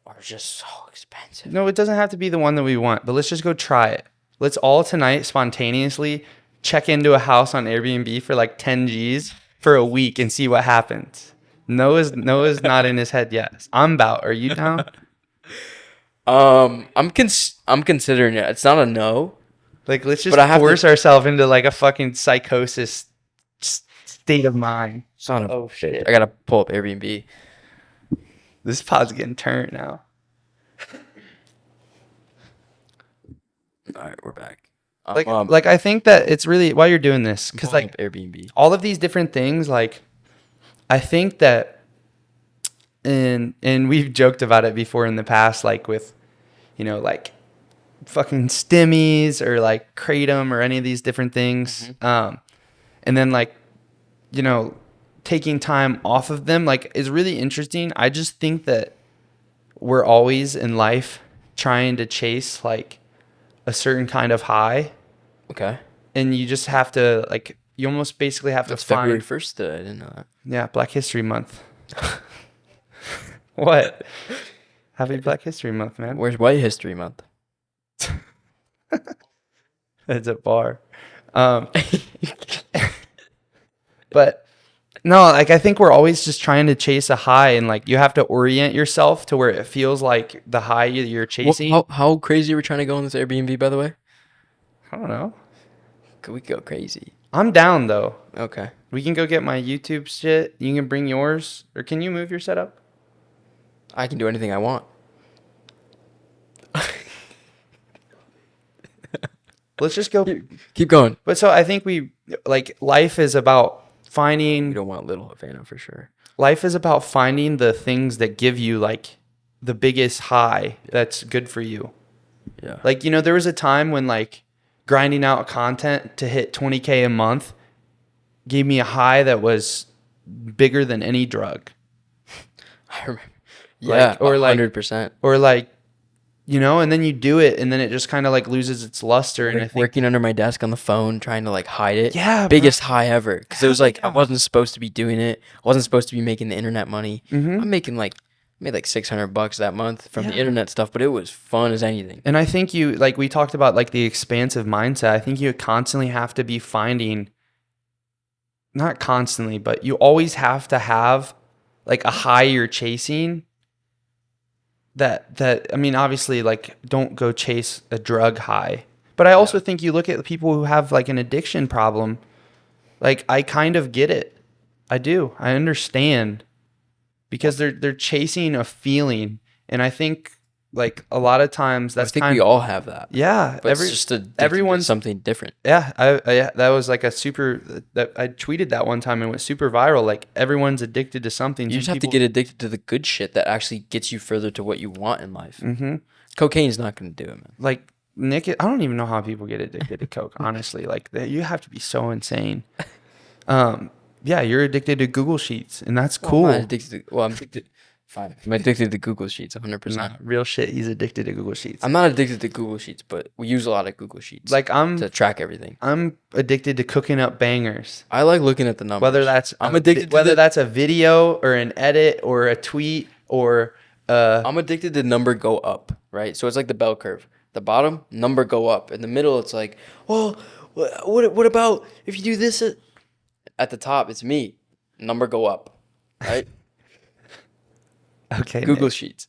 are just so expensive. No, it doesn't have to be the one that we want, but let's just go try it. Let's all tonight spontaneously check into a house on Airbnb for like 10 G's for a week and see what happens. Noah's not in his head yet. I'm about. Are you down? I'm considering it. It's not a no. Like, let's just force ourselves into like a fucking psychosis state of mind. Oh shit! I gotta pull up Airbnb. This pod's getting turned now. All right, we're back. Like I think that it's really while you're doing this, because like Airbnb, all of these different things, like I think that, and we've joked about it before in the past, like with, you know, like fucking stimmies or like kratom or any of these different things, and then like, you know, taking time off of them like is really interesting. I just think that we're always in life trying to chase like a certain kind of high. Okay. And you just have to like, you almost basically have to find. February 1st. I didn't know that. Yeah, Black History Month. What? Happy Black History Month, man. Where's White History Month? It's a bar. But no, like I think we're always just trying to chase a high, and like you have to orient yourself to where it feels like the high you're chasing. Well, how crazy are we trying to go on this Airbnb, by the way? I don't know. Could we go crazy? I'm down though. Okay. We can go get my YouTube shit. You can bring yours, or can you move your setup? I can do anything I want. Let's just go. Keep going. But so I think we like life is about finding. We don't want little Havana for sure. Life is about finding the things that give you like the biggest high that's good for you. Yeah. Like, you know, there was a time when like grinding out content to hit 20K a month gave me a high that was bigger than any drug. I remember. Yeah, like, or 100%. Or like, you know, and then you do it and then it just kind of like loses its luster. And I think working under my desk on the phone, trying to like hide it. Yeah. Biggest high ever. Because it was like, I wasn't supposed to be doing it. I wasn't supposed to be making the internet money. Mm-hmm. I made like $600 that month from the internet stuff, but it was fun as anything. And I think you, like we talked about like the expansive mindset. I think you constantly have to be finding, not constantly, but you always have to have like a high you're chasing. That I mean, obviously, like, don't go chase a drug high. But I also think you look at the people who have like an addiction problem. Like, I kind of get it. I do. I understand, because they're chasing a feeling, and I think like a lot of times that's I think we all have that. Yeah, but it's just everyone's something different. Yeah, I that was like a super. That I tweeted that one time and went super viral. Like, everyone's addicted to something. You just have to get addicted to the good shit that actually gets you further to what you want in life. Mm-hmm. Cocaine's not going to do it, man. Like, Nick, I don't even know how people get addicted to coke. Honestly, like you have to be so insane. Yeah, you're addicted to Google Sheets, and that's cool. I'm addicted to, I'm addicted. Fine, I'm addicted to Google Sheets, 100%. Nah, real shit. He's addicted to Google Sheets. I'm not addicted to Google Sheets, but we use a lot of Google Sheets. Like, to track everything. I'm addicted to cooking up bangers. I like looking at the numbers. Whether that's that's a video or an edit or a tweet or. I'm addicted to number go up, right? So it's like the bell curve. The bottom, number go up. In the middle, it's like, well, what about if you do this? At the top, it's me. Number go up, right? Okay. Google Sheets.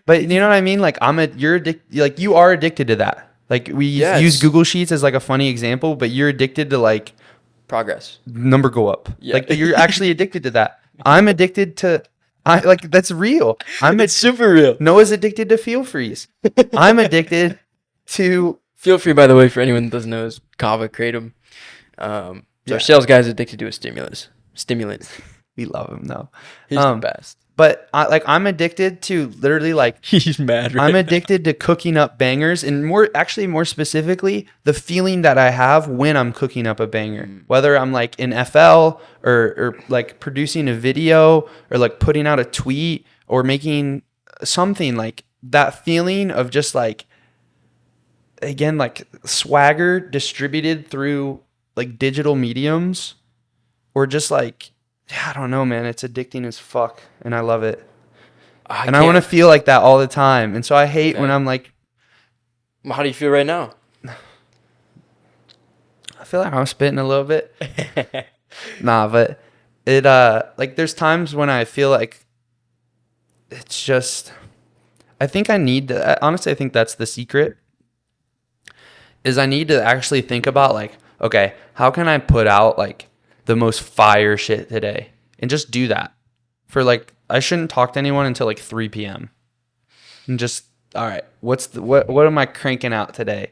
But you know what I mean? Like, you're addicted. Like, you are addicted to that. Like, we use Google Sheets as like a funny example, but you're addicted to like progress. Number go up. Yeah. Like, you're actually addicted to that. I'm addicted to. That's real. It's super real. Noah's addicted to Feel Freeze. I'm addicted to Feel Free, by the way, for anyone that doesn't know, is kava kratom. Our sales guy's addicted to a stimulant. We love him though. He's the best. But I'm addicted to literally like He's mad. Right I'm now. addicted to cooking up bangers, and more specifically, the feeling that I have when I'm cooking up a banger. Whether I'm like in FL or like producing a video or like putting out a tweet or making something, like that feeling of just like, again, like swagger distributed through like digital mediums, or just like, I don't know, man, it's addicting as fuck and I love it. I want to feel like that all the time. And so I hate when I'm like, how do you feel right now? I feel like I'm spitting a little bit. Nah, but it like there's times when I feel like it's just, I think I need to, honestly, I think that's the secret, is I need to actually think about like, okay, how can I put out like the most fire shit today, and just do that for like, I shouldn't talk to anyone until like 3 p.m. and just, all right, what am I cranking out today?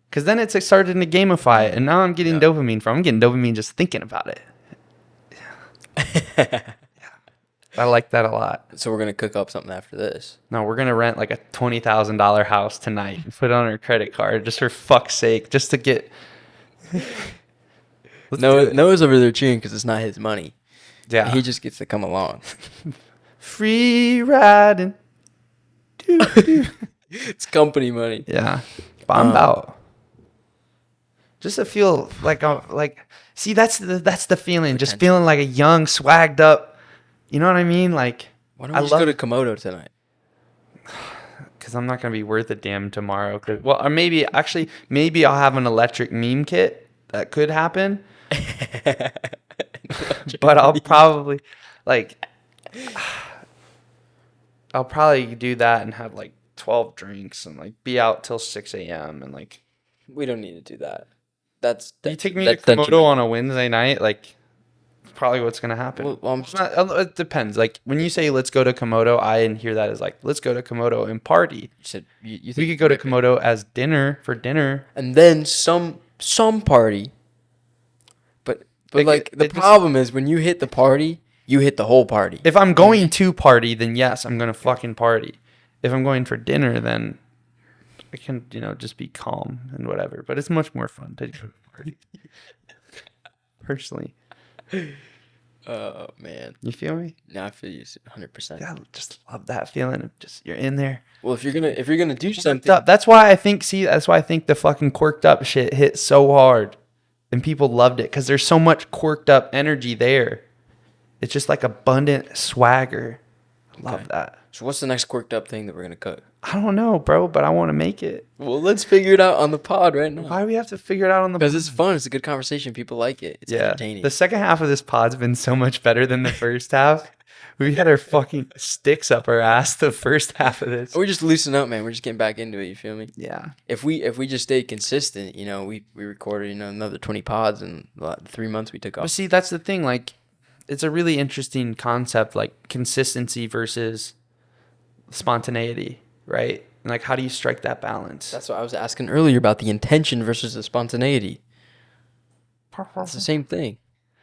Because then it's started to gamify it, and now I'm getting dopamine from. I'm getting dopamine just thinking about it. Yeah. I like that a lot. So we're gonna cook up something after this. No, we're gonna rent like a $20,000 house tonight and put it on our credit card, just for fuck's sake, just to get. Noah's over there cheering because it's not his money. Yeah, He just gets to come along. free riding. It's company money. Yeah, but I'm about just to feel like see, that's the feeling, just feeling like a young, swagged up. You know what I mean? Like, why don't we just go to Komodo tonight? Because I'm not gonna be worth a damn tomorrow. Or maybe I'll have an electric meme kit. That could happen. But I'll probably do that and have like 12 drinks and like be out till 6 a.m. and like. We don't need to do that. You take me to Komodo on a Wednesday night, like probably what's gonna happen. Well, it depends. Like when you say let's go to Komodo, I hear that as like let's go to Komodo and party. You said you we could go to Komodo as dinner, and then some party. But like the problem is when you hit the party, you hit the whole party. If I'm going to party, then yes, I'm gonna fucking party. If I'm going for dinner, then I can, just be calm and whatever. But it's much more fun to go to party. Personally. Oh man. You feel me? No, I feel you 100%. Yeah, just love that feeling of just you're in there. Well, if you're gonna do something, that's why I think the fucking quirked up shit hit so hard. And people loved it because there's so much quirked up energy there. It's just like abundant swagger. Love that. So what's the next quirked up thing that we're going to cook? I don't know, bro, but I want to make it. Well, let's figure it out on the pod right now. Why do we have to figure it out on the pod? Because it's fun. It's a good conversation. People like it. It's entertaining. The second half of this pod's been so much better than the first half. We had our fucking sticks up our ass the first half of this. We're just loosening up, man. We're just getting back into it. You feel me? Yeah. If we just stay consistent, we recorded another 20 pods in 3 months we took off. But see, that's the thing. Like, it's a really interesting concept, like consistency versus spontaneity, right? And like, how do you strike that balance? That's what I was asking earlier about the intention versus the spontaneity. It's the same thing.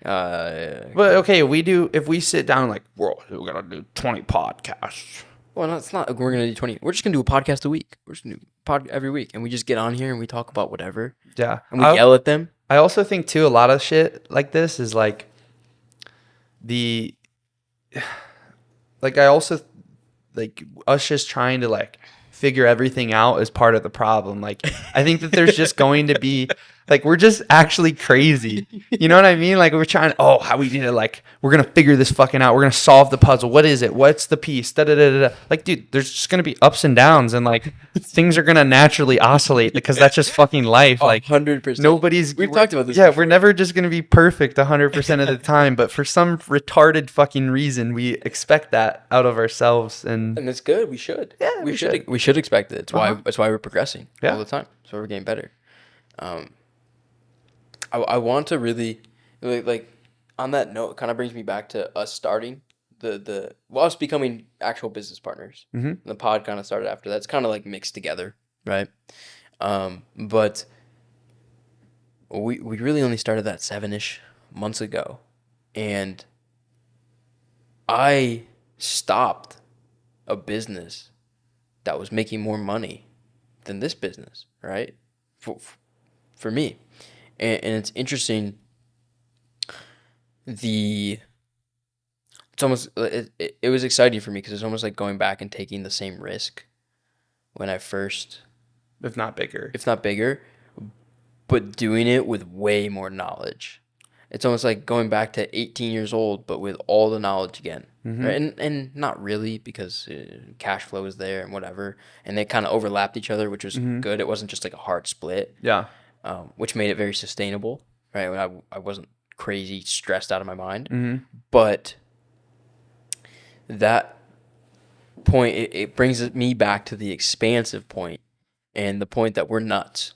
But okay, if we sit down like, we're gonna do 20 podcasts. Well, no, it's not. We're gonna do 20. We're just gonna do a podcast a week. We're just gonna do a pod every week, and we just get on here and we talk about whatever. Yeah, and we yell at them. I also think too, a lot of shit like this is like I also like us just trying to like figure everything out is part of the problem. Like, I think that there's just going to be like, we're just actually crazy. You know what I mean? Like, we're trying, how we need to, like, we're going to figure this fucking out. We're going to solve the puzzle. What is it? What's the piece? Da, da, da, da, da. Like, dude, there's just going to be ups and downs, and like things are going to naturally oscillate because that's just fucking life. Like 100%. We've talked about this. Yeah, before. We're never just going to be perfect 100% of the time, but for some retarded fucking reason, we expect that out of ourselves. And it's good. We should. Yeah, we should. We should expect it. That's why we're progressing all the time. That's why we're getting better. I want to really, like, on that note, it kind of brings me back to us starting us becoming actual business partners. Mm-hmm. The pod kind of started after that. It's kind of like mixed together, right? But we really only started that 7-ish months ago, and I stopped a business that was making more money than this business, right? For me. And it's interesting. It's almost, it was exciting for me because it's almost like going back and taking the same risk when I first, if not bigger. but doing it with way more knowledge. It's almost like going back to 18 years old, but with all the knowledge again. Mm-hmm. Right? And not really, because cash flow was there and whatever. And they kind of overlapped each other, which was good. It wasn't just like a hard split. Yeah. Which made it very sustainable. Right? When I wasn't crazy stressed out of my mind. Mm-hmm. But that point, it brings me back to the expansive point, and the point that we're nuts.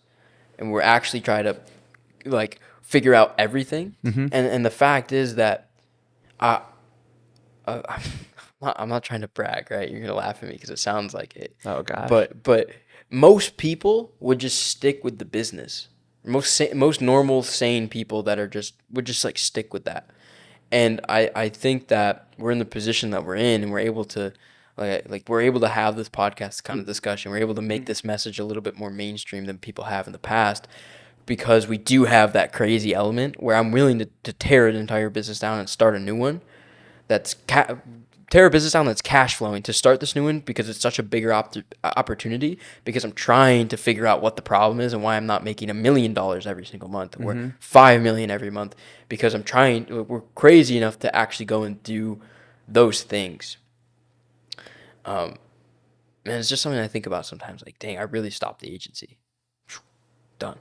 And we're actually trying to, like, figure out everything. Mm-hmm. And the fact is that I'm not trying to brag, right? You're gonna laugh at me because it sounds like it. Oh gosh. But most people would just stick with the business. Most normal, sane people that would just like stick with that. And I think that we're in the position that we're in, and we're able to we're able to have this podcast kind of discussion. We're able to make this message a little bit more mainstream than people have in the past, because we do have that crazy element where I'm willing to tear an entire business down and start a new one. Tear a business down that's cash flowing to start this new one, because it's such a bigger opportunity, because I'm trying to figure out what the problem is and why I'm not making $1 million every single month or $5 million every month, because we're crazy enough to actually go and do those things. And it's just something I think about sometimes, like, dang, I really stopped the agency. Done.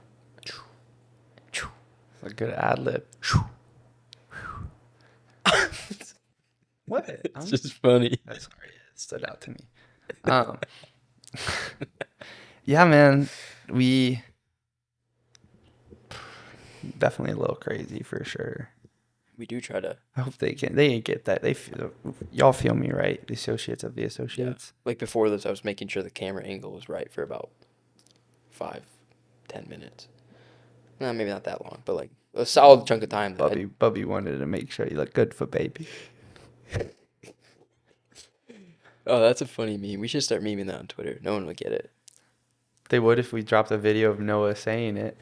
A good ad lib. What? It's just funny. Sorry, it stood out to me. Yeah, man, we definitely a little crazy for sure. We do try to. I hope they get that. Y'all feel me, right? The associates of the associates. Yeah. Like before this, I was making sure the camera angle was right for about 5-10 minutes. No, maybe not that long, but like a solid chunk of time. Bubby wanted to make sure you look good for baby. Oh, that's a funny meme. We should start memeing that on Twitter. No one would get it. They would if we dropped a video of Noah saying it.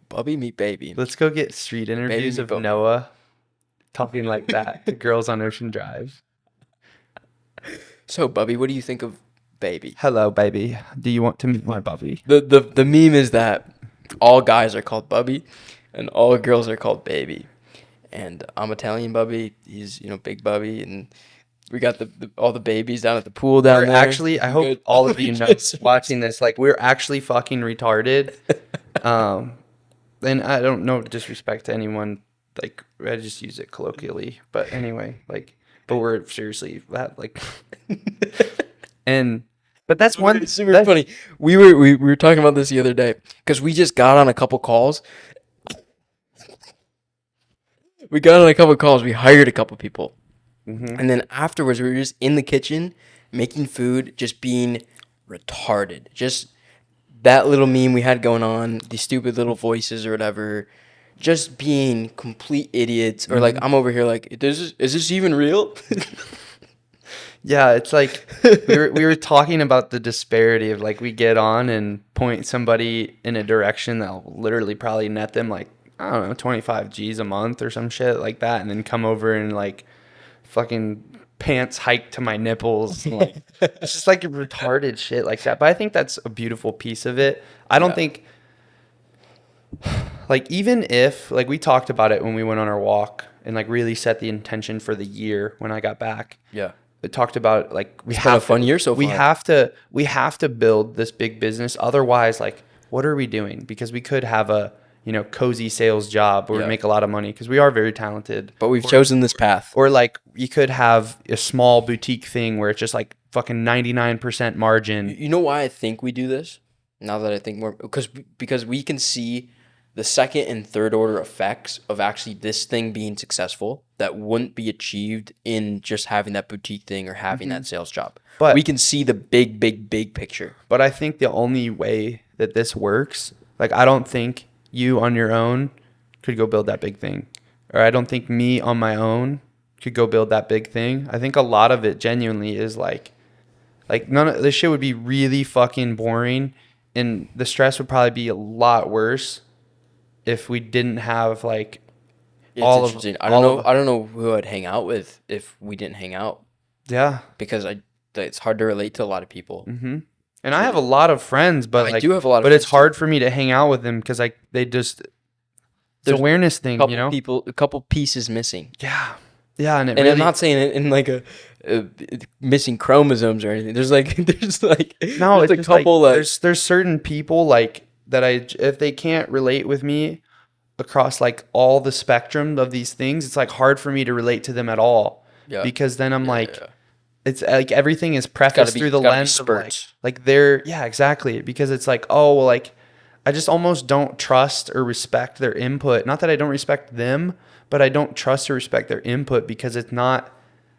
Bubby meet baby. Let's go get street interviews of Noah talking like that to girls on Ocean Drive. So, Bubby, what do you think of baby? Hello, baby. Do you want to meet my Bubby? The meme is that all guys are called Bubby and all girls are called baby. And I'm Italian Bubby. He's, Big Bubby. And we got all the babies down at the pool down there. Actually, I hope all of you know watching this, like, we're actually fucking retarded. And I don't know disrespect to anyone. Like, I just use it colloquially. But anyway, like, but we're seriously that, like, but that's one super funny. We were talking about this the other day because we just got on a couple calls. We hired a couple people. Mm-hmm. And then afterwards, we were just in the kitchen making food, just being retarded. Just that little meme we had going on, the stupid little voices or whatever, just being complete idiots. Or like, I'm over here like, is this even real? Yeah, it's like we were talking about the disparity of, like, we get on and point somebody in a direction that'll literally probably net them like, I don't know, 25 G's a month or some shit like that, and then come over and like fucking pants hike to my nipples. And, like, it's just like retarded shit like that. But I think that's a beautiful piece of it. I don't think, like, even if, like, we talked about it when we went on our walk and like really set the intention for the year when I got back. Yeah. It talked about, like, we have a fun year so far. We have to build this big business. Otherwise, like, what are we doing? Because we could have a, cozy sales job where we make a lot of money because we are very talented. But we've chosen this path. Or, like, you could have a small boutique thing where it's just like fucking 99% margin. You know why I think we do this? Now that I think more, because we can see the second and third order effects of actually this thing being successful that wouldn't be achieved in just having that boutique thing or having that sales job. But we can see the big picture. But I think the only way that this works, like, I don't think you on your own could go build that big thing. or I don't think me on my own could go build that big thing. I think a lot of it genuinely is like none of this shit would be really fucking boring, and the stress would probably be a lot worse if we didn't have like It's all of interesting. all of I don't know who I'd hang out with if we didn't hang out, yeah. because it's hard to relate to a lot of people. Mm-hmm. And I have a lot of friends, but I like, do have a lot of but it's friends, hard for me to hang out with them because like they just it's There's awareness thing, you know? a couple pieces missing. Yeah, yeah, and it And really, I'm not saying it in like a missing chromosomes or anything. There's like no, there's it's a just like couple that there's certain people like that if they can't relate with me across like all the spectrum of these things, it's like hard for me to relate to them at all. Yeah. Because then I'm Yeah, like, yeah. it's like everything is Gotta prefaced be- through the gotta be lens of like, spurts. yeah, exactly. Because it's like, oh, well, like I just almost don't trust or respect their input. Not that I don't respect them, but I don't trust or respect their input because it's not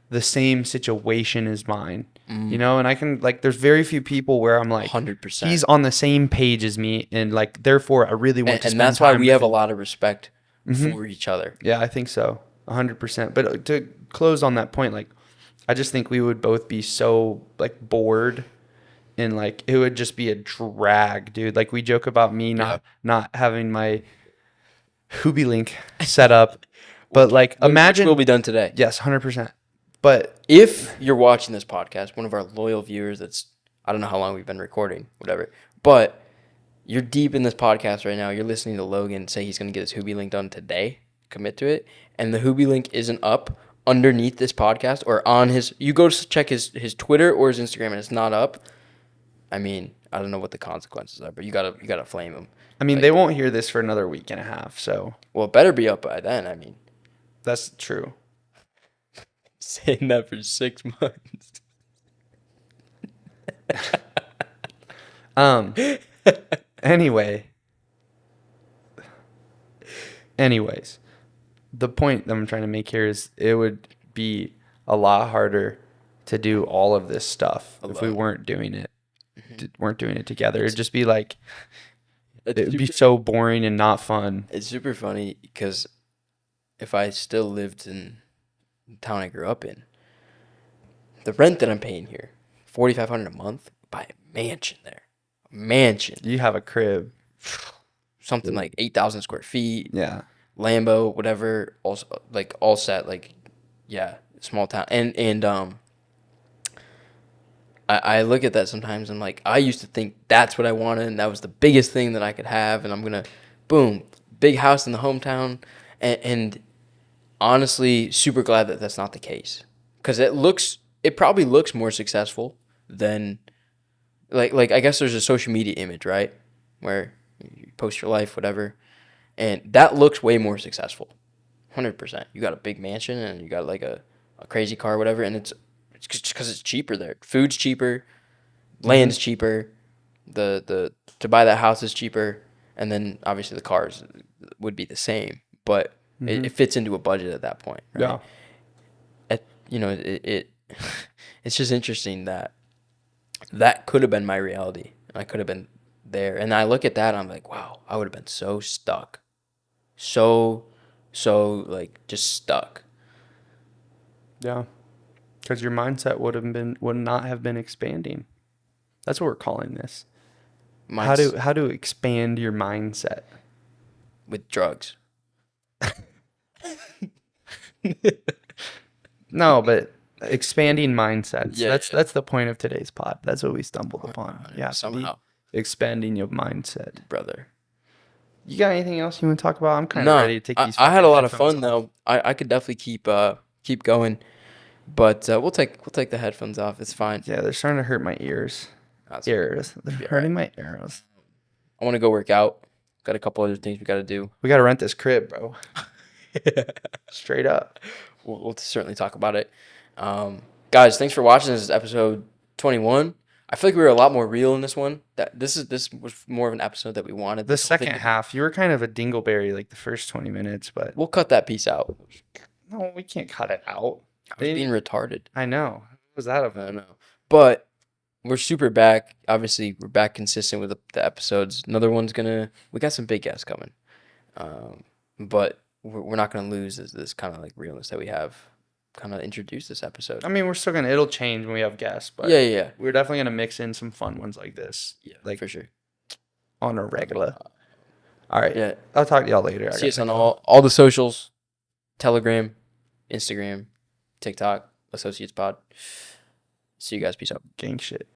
the same situation as mine. You know, and I can like, there's very few people where I'm like, 100%. he's on the same page as me, and like, therefore, I really want to And spend that's why time we with have a him. lot of respect for each other. Yeah, I think so, 100%. But to close on that point, like, I just think we would both be so like bored, and like it would just be a drag, dude. Like we joke about me not having my Hoobie link set up, but like imagine Which will be done today. yes, 100%. But If you're watching this podcast, one of our loyal viewers that's, I don't know how long we've been recording, whatever, but you're deep in this podcast right now. You're listening to Logan say he's going to get his Hoobie link done today, commit to it, and the Hoobie link isn't up underneath this podcast or on his, you go to check his Twitter or his Instagram and it's not up. I mean, I don't know what the consequences are, but you gotta flame him. I mean, Like, they won't hear this for another week and a half, so well, it better be up by then. I mean, that's true. saying that for 6 months. Anyway. Anyways, the point that I'm trying to make here is it would be a lot harder to do all of this stuff if we weren't doing it. Weren't doing it together. It'd just be like it would be so boring and not fun. It's super funny because if I still lived in the town I grew up in, the rent that I'm paying here, $4,500 a month, buy a mansion there, a mansion, You have a crib. something like 8,000 square feet, Yeah. Lambo, whatever, also like all set, like yeah, small town, and I look at that sometimes and like I used to think that's what I wanted and that was the biggest thing that I could have, and I'm gonna boom, big house in the hometown, and honestly super glad that that's not the case, because it probably looks more successful than like I guess there's a social media image, right, where you post your life, whatever, and that looks way more successful. 100%. You got a big mansion and you got like a crazy car, whatever, and it's just because it's cheaper there. Food's cheaper, land's cheaper, the to buy that house is cheaper, and then obviously the cars would be the same, but it fits into a budget at that point, right? Yeah. It it's just interesting that could have been my reality. I could have been there, and I look at that and I'm like, wow, I would have been so stuck, so like just stuck. Yeah. Because your mindset would not have been expanding. That's what we're calling this. How to expand your mindset. With drugs. No, but expanding mindsets. Yeah, That's the point of today's pod. That's what we stumbled upon. Yeah, somehow, expanding your mindset. brother. You got anything else you want to talk about? I'm kind of No, ready to take these. I had a lot of headphones fun off. though. I could definitely keep going, but we'll take the headphones off. It's fine. Yeah, they're starting to hurt my ears. That's- They're Yeah, hurting my ears. I want to go work out. Got a couple other things we got to do. We got to rent this crib, bro. Straight up. We'll certainly talk about it. Guys, thanks for watching. This is episode 21. I feel like we were a lot more real in this one. This was more of an episode that we wanted. The second half, you were kind of a dingleberry like the first 20 minutes, but We'll cut that piece out. no, we can't cut it out. I was being retarded. I know. What was that I about? don't know. But we're super back. Obviously, we're back consistent with the episodes. Another one's we got some big guests coming. But we're not going to lose this kind of like realness that we have kind of introduced this episode. I mean, we're still it'll change when we have guests, but Yeah. we're definitely gonna mix in some fun ones like this. Yeah, like for sure. on a regular. All right. Yeah. I'll talk to y'all later. See us on all the socials, Telegram, Instagram, TikTok, Associates Pod. See you guys. Peace out. Gang shit.